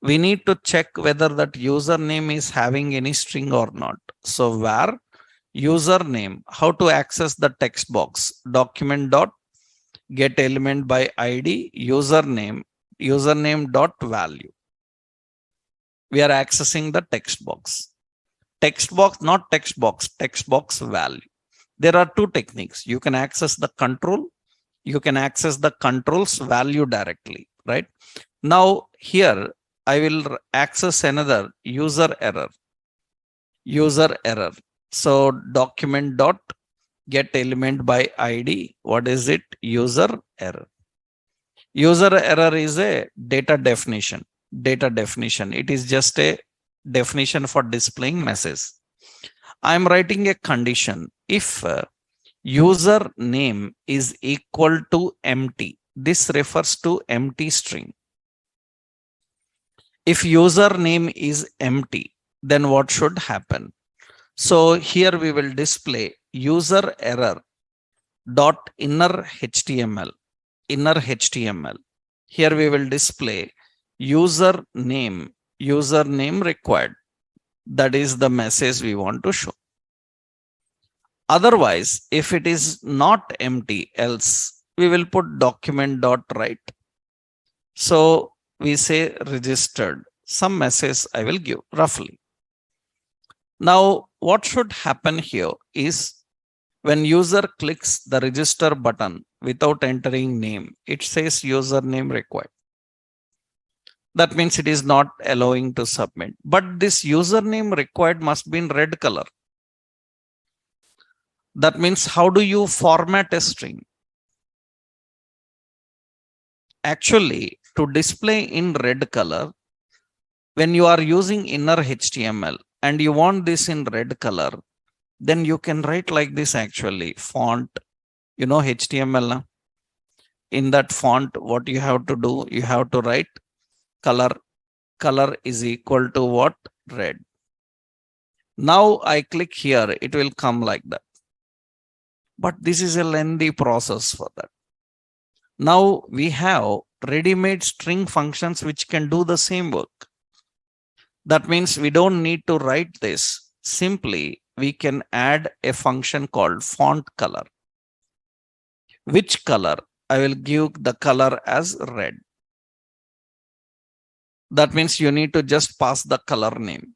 we need to check whether that username is having any string or not. So where username, how to access the text box? Document dot get element by ID username, username dot value. We are accessing the text box. Text box, not text box value. There are two techniques. You can access the control. You can access the control's value directly, right? Now here I will access another user error. User error. So document dot get element by ID. What is it? User error. User error is a data definition. Data definition. It is just a definition for displaying message. I'm writing a condition. If user name is equal to empty, this refers to empty string. If user name is empty, then what should happen? So here we will display user error dot inner HTML. Inner HTML. Here we will display user name required. That is the message we want to show. Otherwise, if it is not empty, else we will put document dot write. So we say registered. Some message I will give roughly. Now, what should happen here is when user clicks the register button without entering name, it says username required. That means it is not allowing to submit. But this username required must be in red color. That means how do you format a string? Actually, to display in red color, when you are using inner HTML and you want this in red color, then you can write like this actually. Font, you know HTML. Na? In that font, what you have to do, you have to write color. Color is equal to what? Red. Now I click here, it will come like that. But this is a lengthy process for that. Now we have ready-made string functions which can do the same work. That means we don't need to write this. Simply, we can add a function called font color. Which color? I will give the color as red. That means you need to just pass the color name.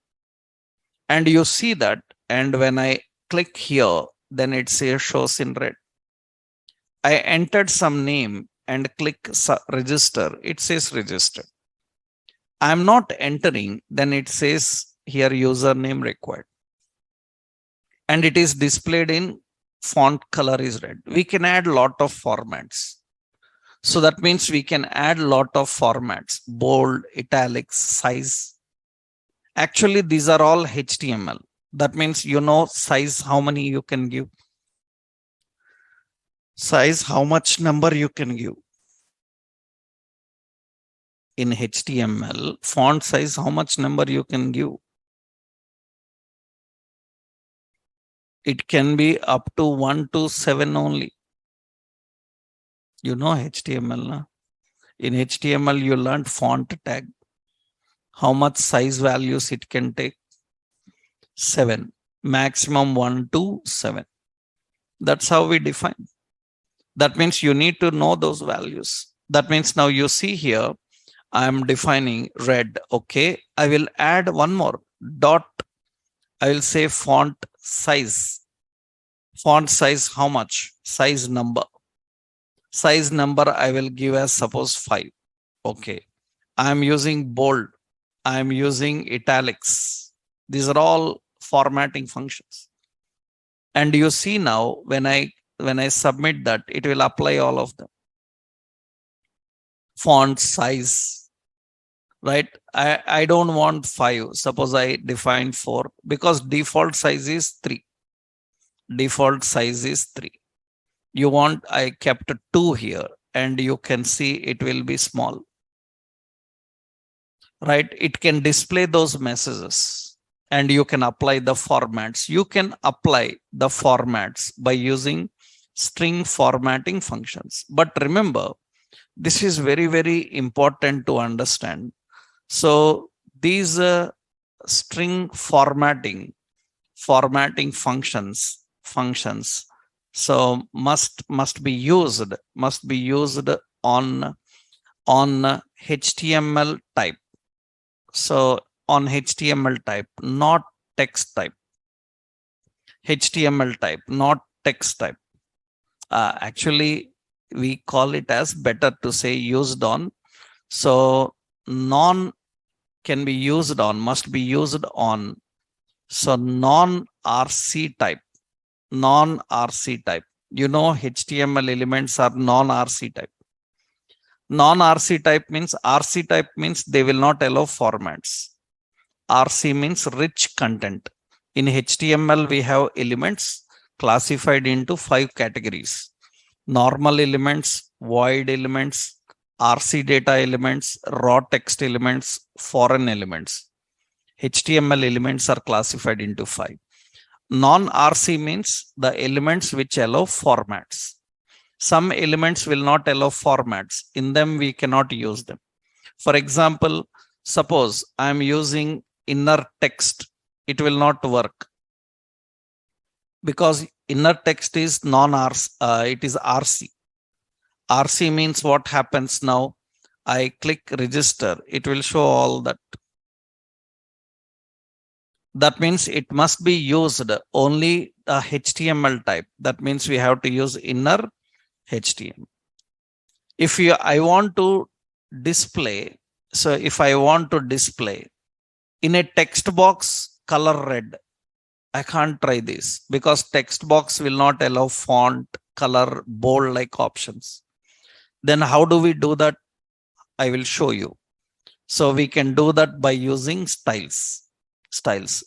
And you see that, and when I click here, then it says shows in red. I entered some name and click register. It says register. I'm not entering, then it says here username required. And it is displayed in font color is red. We can add lot of formats. So that means we can add lot of formats, bold, italics, size. Actually, these are all HTML. That means you know size, how many you can give. Size, how much number you can give. in HTML, font size, how much number you can give? It can be up to 1 to 7 only. You know HTML, na? In HTML, you learned font tag. How much size values it can take? 7. Maximum 1 to 7. That's how we define. That means you need to know those values. That means now you see here, I am defining red. Okay. I will add one more dot. I will say font size. Font size, how much? Size number. Size number I will give as suppose 5. Okay. I am using bold. I am using italics. These are all formatting functions. And you see now when I submit that, it will apply all of them. Font size, right? I don't want 5. Suppose I define 4 because default size is 3. Default size is 3. You want, I kept 2 here, and you can see it will be small, right? It can display those messages, and you can apply the formats. You can apply the formats by using string formatting functions. But remember, this is very, very important to understand. So these string formatting functions, so must be used on HTML type. So on HTML type, not text type. HTML type, not text type. Actually, we call it as better to say used on. So non can be used on, must be used on. So non-RC type. Non-RC type. You know, HTML elements are non-RC type. Non-RC type means, RC type means they will not allow formats. RC means rich content. In HTML, we have elements classified into 5 categories. Normal elements, void elements, RC data elements, raw text elements, foreign elements. HTML elements are classified into 5. Non-RC means the elements which allow formats. Some elements will not allow formats. In them, we cannot use them. For example, suppose I am using inner text. It will not work because inner text is non-RC. It is RC. RC means what happens now? I click register. It will show all that. That means it must be used only the HTML type. That means we have to use inner HTML. If I want to display, so if I want to display in a text box color red, I can't try this because text box will not allow font, color, bold like options. Then how do we do that? I will show you. So we can do that by using styles.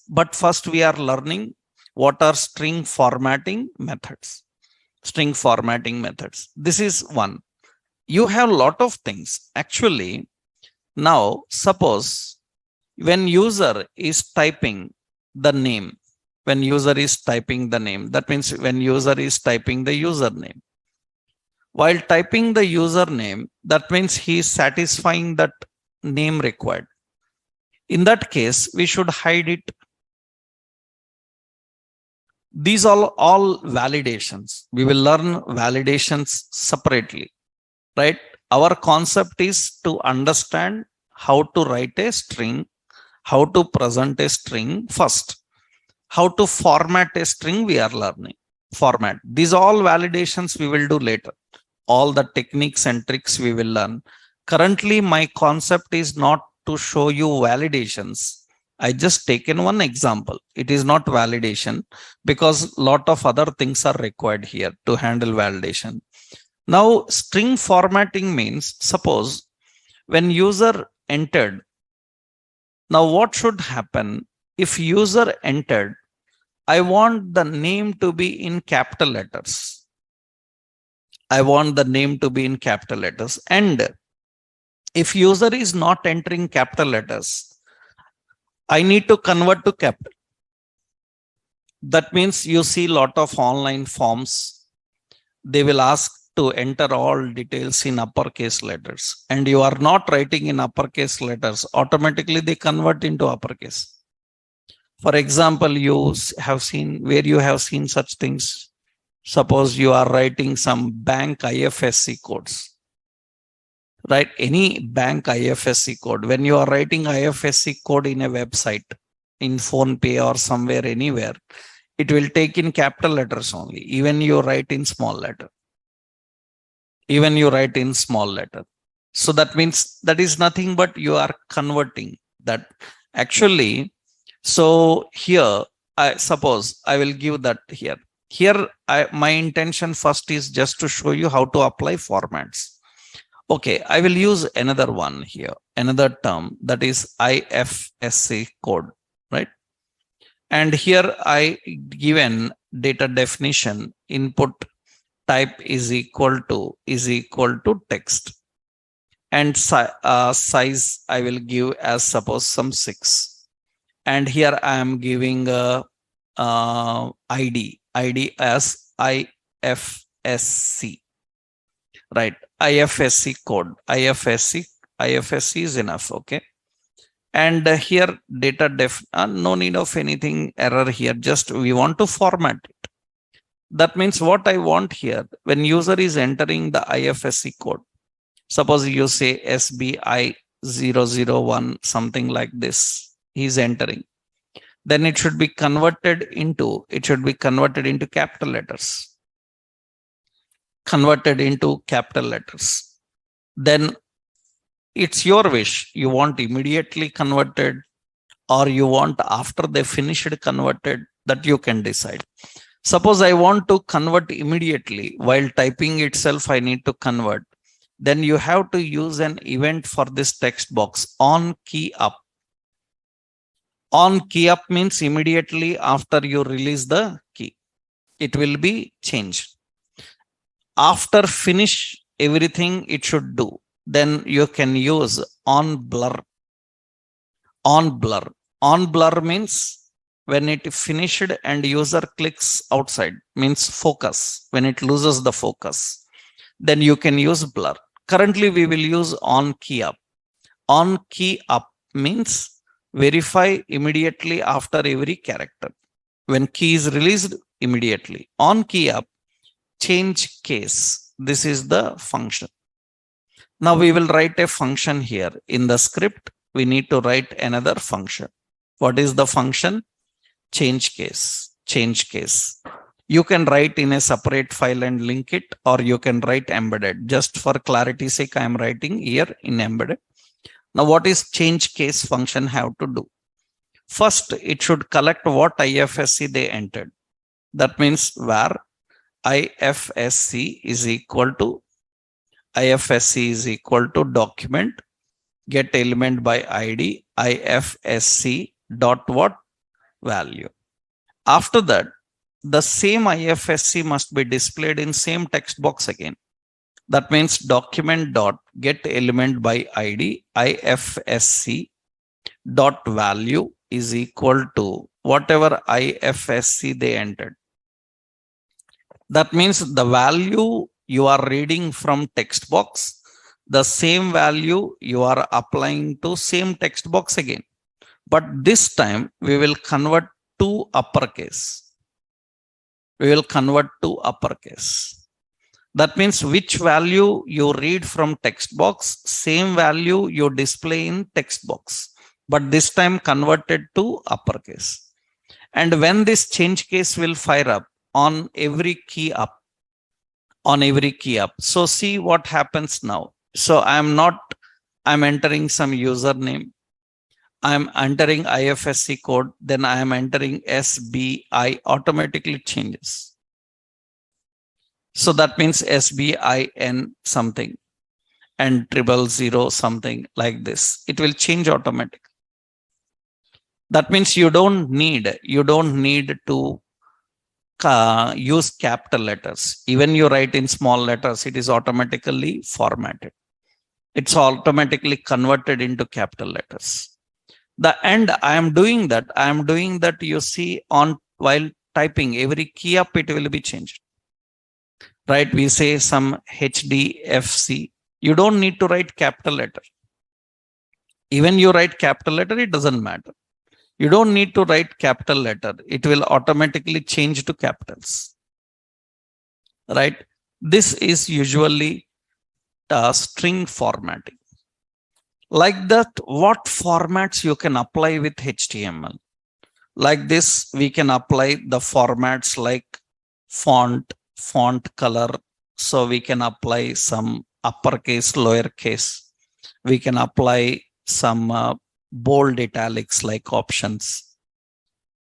But first we are learning what are string formatting methods. String formatting methods. This is one. You have a lot of things. Actually, now suppose when user is typing the name, that means when user is typing the username. While typing the username, that means he is satisfying that name required. In that case, we should hide it. These are all validations. We will learn validations separately, right? Our concept is to understand how to write a string, how to present a string first, how to format a string we are learning. Format. These are all validations we will do later. All the techniques and tricks we will learn. Currently, my concept is not to show you validations. I just taken one example. It is not validation because a lot of other things are required here to handle validation. Now, string formatting means, suppose when user entered, now what should happen if user entered? I want the name to be in capital letters. I want the name to be in capital letters. And If user is not entering capital letters, I need to convert to capital. That means you see a lot of online forms. They will ask to enter all details in uppercase letters, and you are not writing in uppercase letters, automatically they convert into uppercase. For example, you have seen such things. Suppose you are writing some bank IFSC codes, right? Any bank IFSC code. When you are writing IFSC code in a website, in PhonePe or somewhere, anywhere, it will take in capital letters only. Even you write in small letter. So that means that is nothing but you are converting that actually. So here, I suppose I will give that here. My intention first is just to show you how to apply formats. Okay, I will use another one here, another term, that is IFSC code, right? And here I given data definition, input type is equal to text, and size I will give as suppose some 6, and here I am giving a ID as IFSC, right? IFSC code, IFSC is enough. Okay, and here data no need of anything error here, just we want to format it. That means what I want here, when user is entering the IFSC code, suppose you say SBI 001, something like this, he's entering, then it should be converted into capital letters. Then it's your wish. You want immediately converted, or you want after they finished converted, that you can decide. Suppose I want to convert immediately, while typing itself I need to convert. Then you have to use an event for this text box, on key up. On key up means immediately after you release the key, it will be changed. After finish everything it should do, then you can use on blur. On blur means when it finished and user clicks outside, means focus. When it loses the focus, then you can use blur. Currently we will use on key up. On key up means verify immediately after every character. When key is released, immediately. On key up, change case. This is the function. Now we will write a function here. In the script, we need to write another function. What is the function? Change case. You can write in a separate file and link it, or you can write embedded. Just for clarity's sake, I am writing here in embedded. Now what is change case function have to do? First, it should collect what IFSC they entered. That means where IFSC is equal to document get element by ID IFSC dot what value. After that, the same IFSC must be displayed in same text box again. That means document dot get element by ID IFSC dot value is equal to whatever IFSC they entered. That means the value you are reading from text box, the same value you are applying to same text box again. But this time we will convert to uppercase. That means which value you read from text box, same value you display in text box, but this time converted to uppercase. And when this change case will fire up on every key up, So see what happens now. So I'm entering some username. I'm entering IFSC code. Then I am entering SBI, automatically changes. So that means SBIN something and 000 something like this. It will change automatically. That means you don't need to use capital letters. Even you write in small letters, it is automatically formatted. It's automatically converted into capital letters. The end, I am doing that, you see, on while typing every key up, it will be changed, right? We say some HDFC, you don't need to write capital letter. Even you write capital letter, it doesn't matter. You don't need to write capital letter, it will automatically change to capitals, right? This is usually string formatting. Like that, what formats you can apply with HTML? Like this, we can apply the formats like font color. So we can apply some uppercase, lowercase. We can apply some bold italics like options.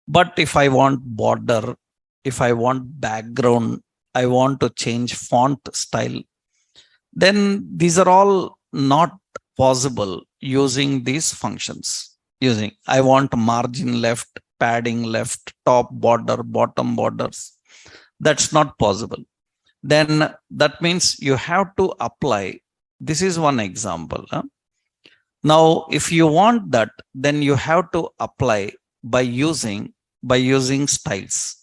But if I want border, if I want background, I want to change font style, then these are all not possible using these functions. I want margin left, padding left, top border, bottom borders. That's not possible. Then that means you have to apply. This is one example. Now, if you want that, then you have to apply by using styles.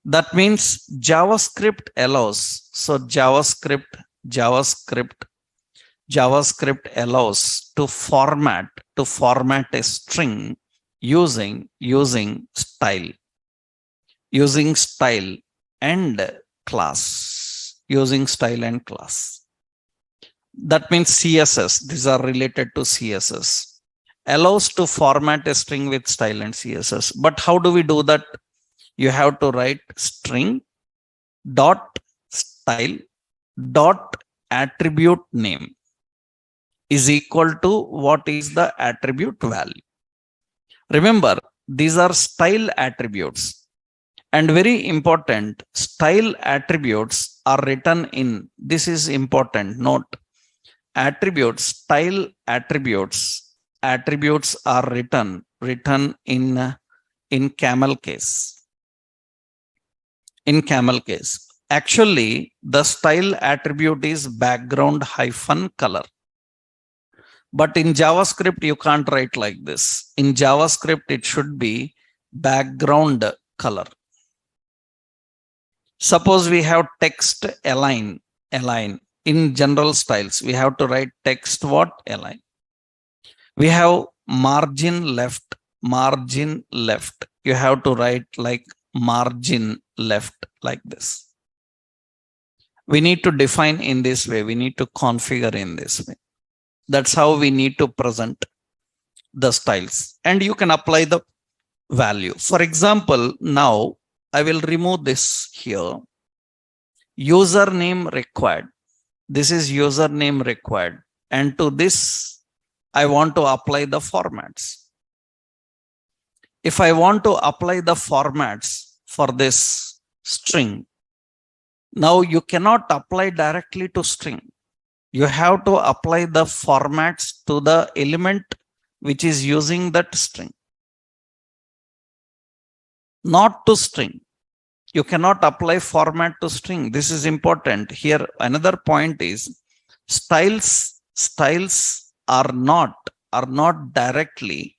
That means JavaScript allows. So JavaScript allows to format a string using style and class. That means CSS, these are related to CSS, allows to format a string with style and CSS. But how do we do that? You have to write string dot style dot attribute name is equal to what is the attribute value. Remember, these are style attributes, and very important, style attributes are written in, this is important note, attributes, style attributes are written in camel case. Actually, the style attribute is background hyphen color. But in JavaScript, you can't write like this. In JavaScript, it should be background color. Suppose we have text align. In general styles, we have to write text what? Align. We have margin left. You have to write like margin left, like this. We need to define in this way. We need to configure in this way. That's how we need to present the styles. And you can apply the value. For example, now I will remove this here. Username required. This is username required. And to this, I want to apply the formats. If I want to apply the formats for this string, now you cannot apply directly to string. You have to apply the formats to the element which is using that string, not to string. You cannot apply format to string. This is important. Here, another point is styles are not directly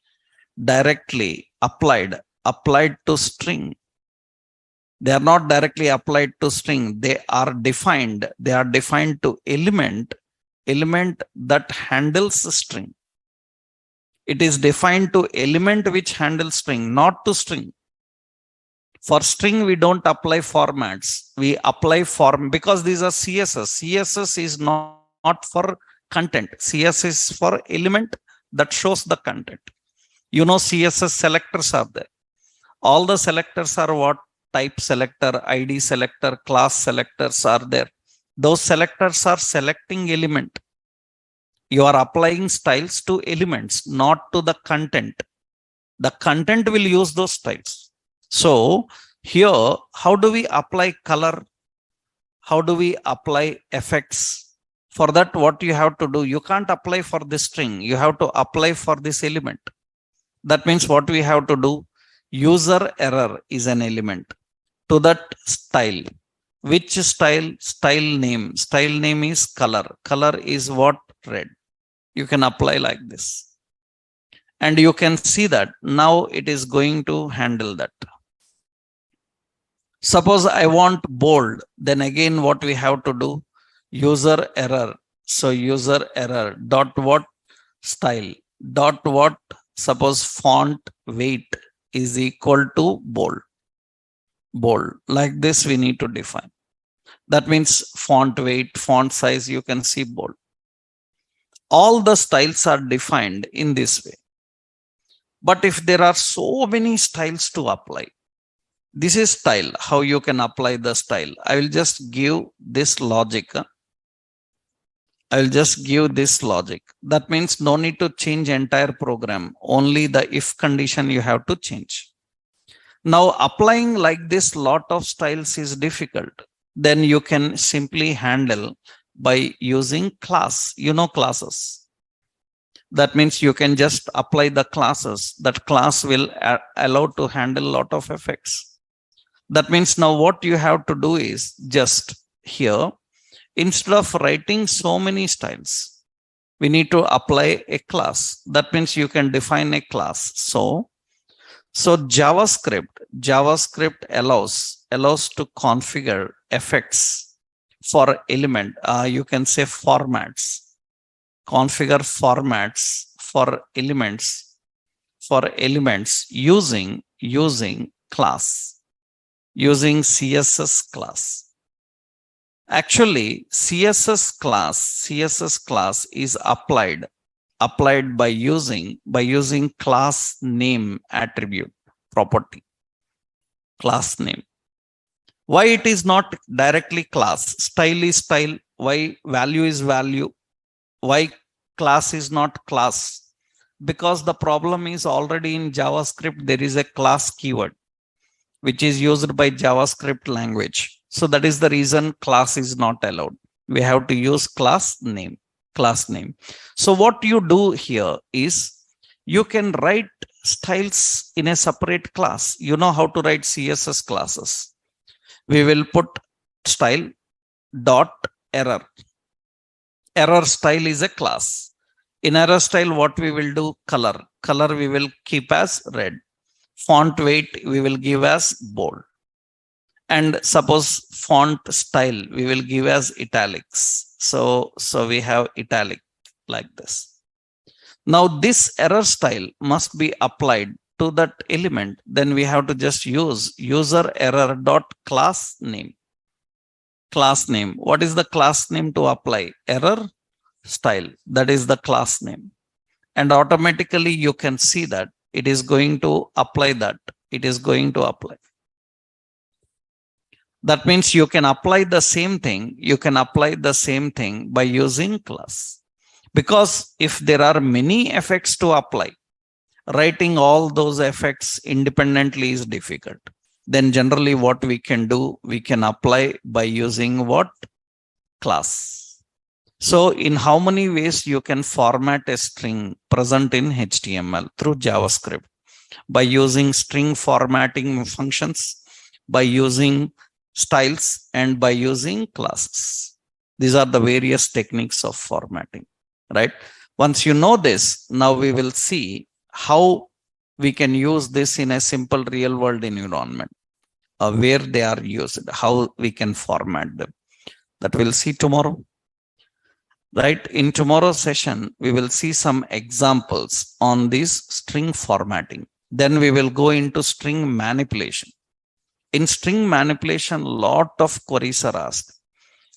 applied to string. They are not directly applied to string. They are defined to element that handles string. It is defined to element which handles string, not to string. For string, we don't apply formats. We apply form because these are CSS. CSS is not for content. CSS is for element that shows the content. You know, CSS selectors are there. All the selectors are what? Type selector, ID selector, class selectors are there. Those selectors are selecting element. You are applying styles to elements, not to the content. The content will use those styles. So here, how do we apply color? How do we apply effects? For that, what you have to do, you can't apply for this string. You have to apply for this element. That means what we have to do, user error is an element. To that style. Which style? Style name. Style name is color. Color is what? red. You can apply like this. And you can see that now it is going to handle that. Suppose I want bold, then again what we have to do? User error. So user error dot what style dot what, suppose font weight is equal to bold. Like this we need to define. That means font weight, font size, you can see bold. All the styles are defined in this way. But if there are so many styles to apply, this is style, how you can apply the style. I will just give this logic. I will just give this logic. That means no need to change entire program. Only the if condition you have to change. Now applying like this lot of styles is difficult. Then you can simply handle by using class. You know classes. That means you can just apply the classes. That class will allow to handle lot of effects. That means now what you have to do is just here, instead of writing so many styles, we need to apply a class. That means you can define a class. So JavaScript allows to configure effects for element. You can say formats. Configure formats for elements using class, using CSS class. Actually, CSS class is applied by using class name attribute property. Class name. Why it is not directly class? Style is style. Why value is value? Why class is not class? Because the problem is already in JavaScript, there is a class keyword which is used by JavaScript language. So that is the reason class is not allowed. We have to use class name. So what you do here is you can write styles in a separate class. You know how to write CSS classes. We will put style dot error. Error style is a class. In error style, what we will do? Color we will keep as red. Font weight we will give as bold. And suppose font style we will give as italics. So we have italic like this. Now this error style must be applied to that element. Then we have to just use user error dot class name. What is the class name to apply? Error style. That is the class name. And automatically you can see that it is going to apply that. That means you can apply the same thing. By using class. Because if there are many effects to apply, writing all those effects independently is difficult. Then generally what we can do, we can apply by using what? Class. So in how many ways you can format a string present in HTML? Through JavaScript. By using string formatting functions, by using styles, and by using classes. These are the various techniques of formatting, right? Once you know this, now we will see how we can use this in a simple real world environment, where they are used, how we can format them. That we'll see tomorrow. Right, in tomorrow's session, we will see some examples on this string formatting. Then we will go into string manipulation. In string manipulation, lot of queries are asked.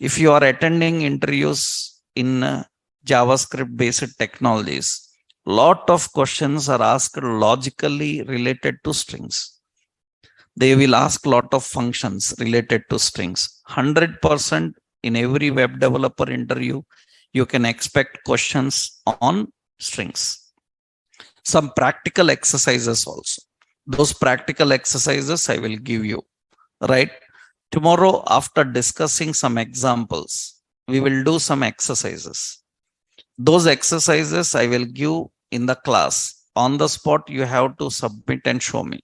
If you are attending interviews in JavaScript based technologies, lot of questions are asked logically related to strings. They will ask lot of functions related to strings. 100% in every web developer interview, you can expect questions on strings. Some practical exercises also. Those practical exercises I will give you, right? Tomorrow, after discussing some examples, we will do some exercises. Those exercises I will give in the class. On the spot, you have to submit and show me.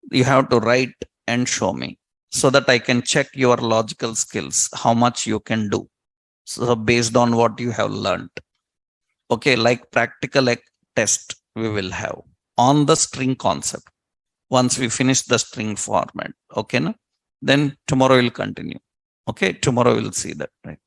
You have to write and show me so that I can check your logical skills, how much you can do. So based on what you have learned. Okay, like practical test we will have on the string concept. Once we finish the string format, okay, no? Then tomorrow we'll continue. Okay, tomorrow we'll see that, right?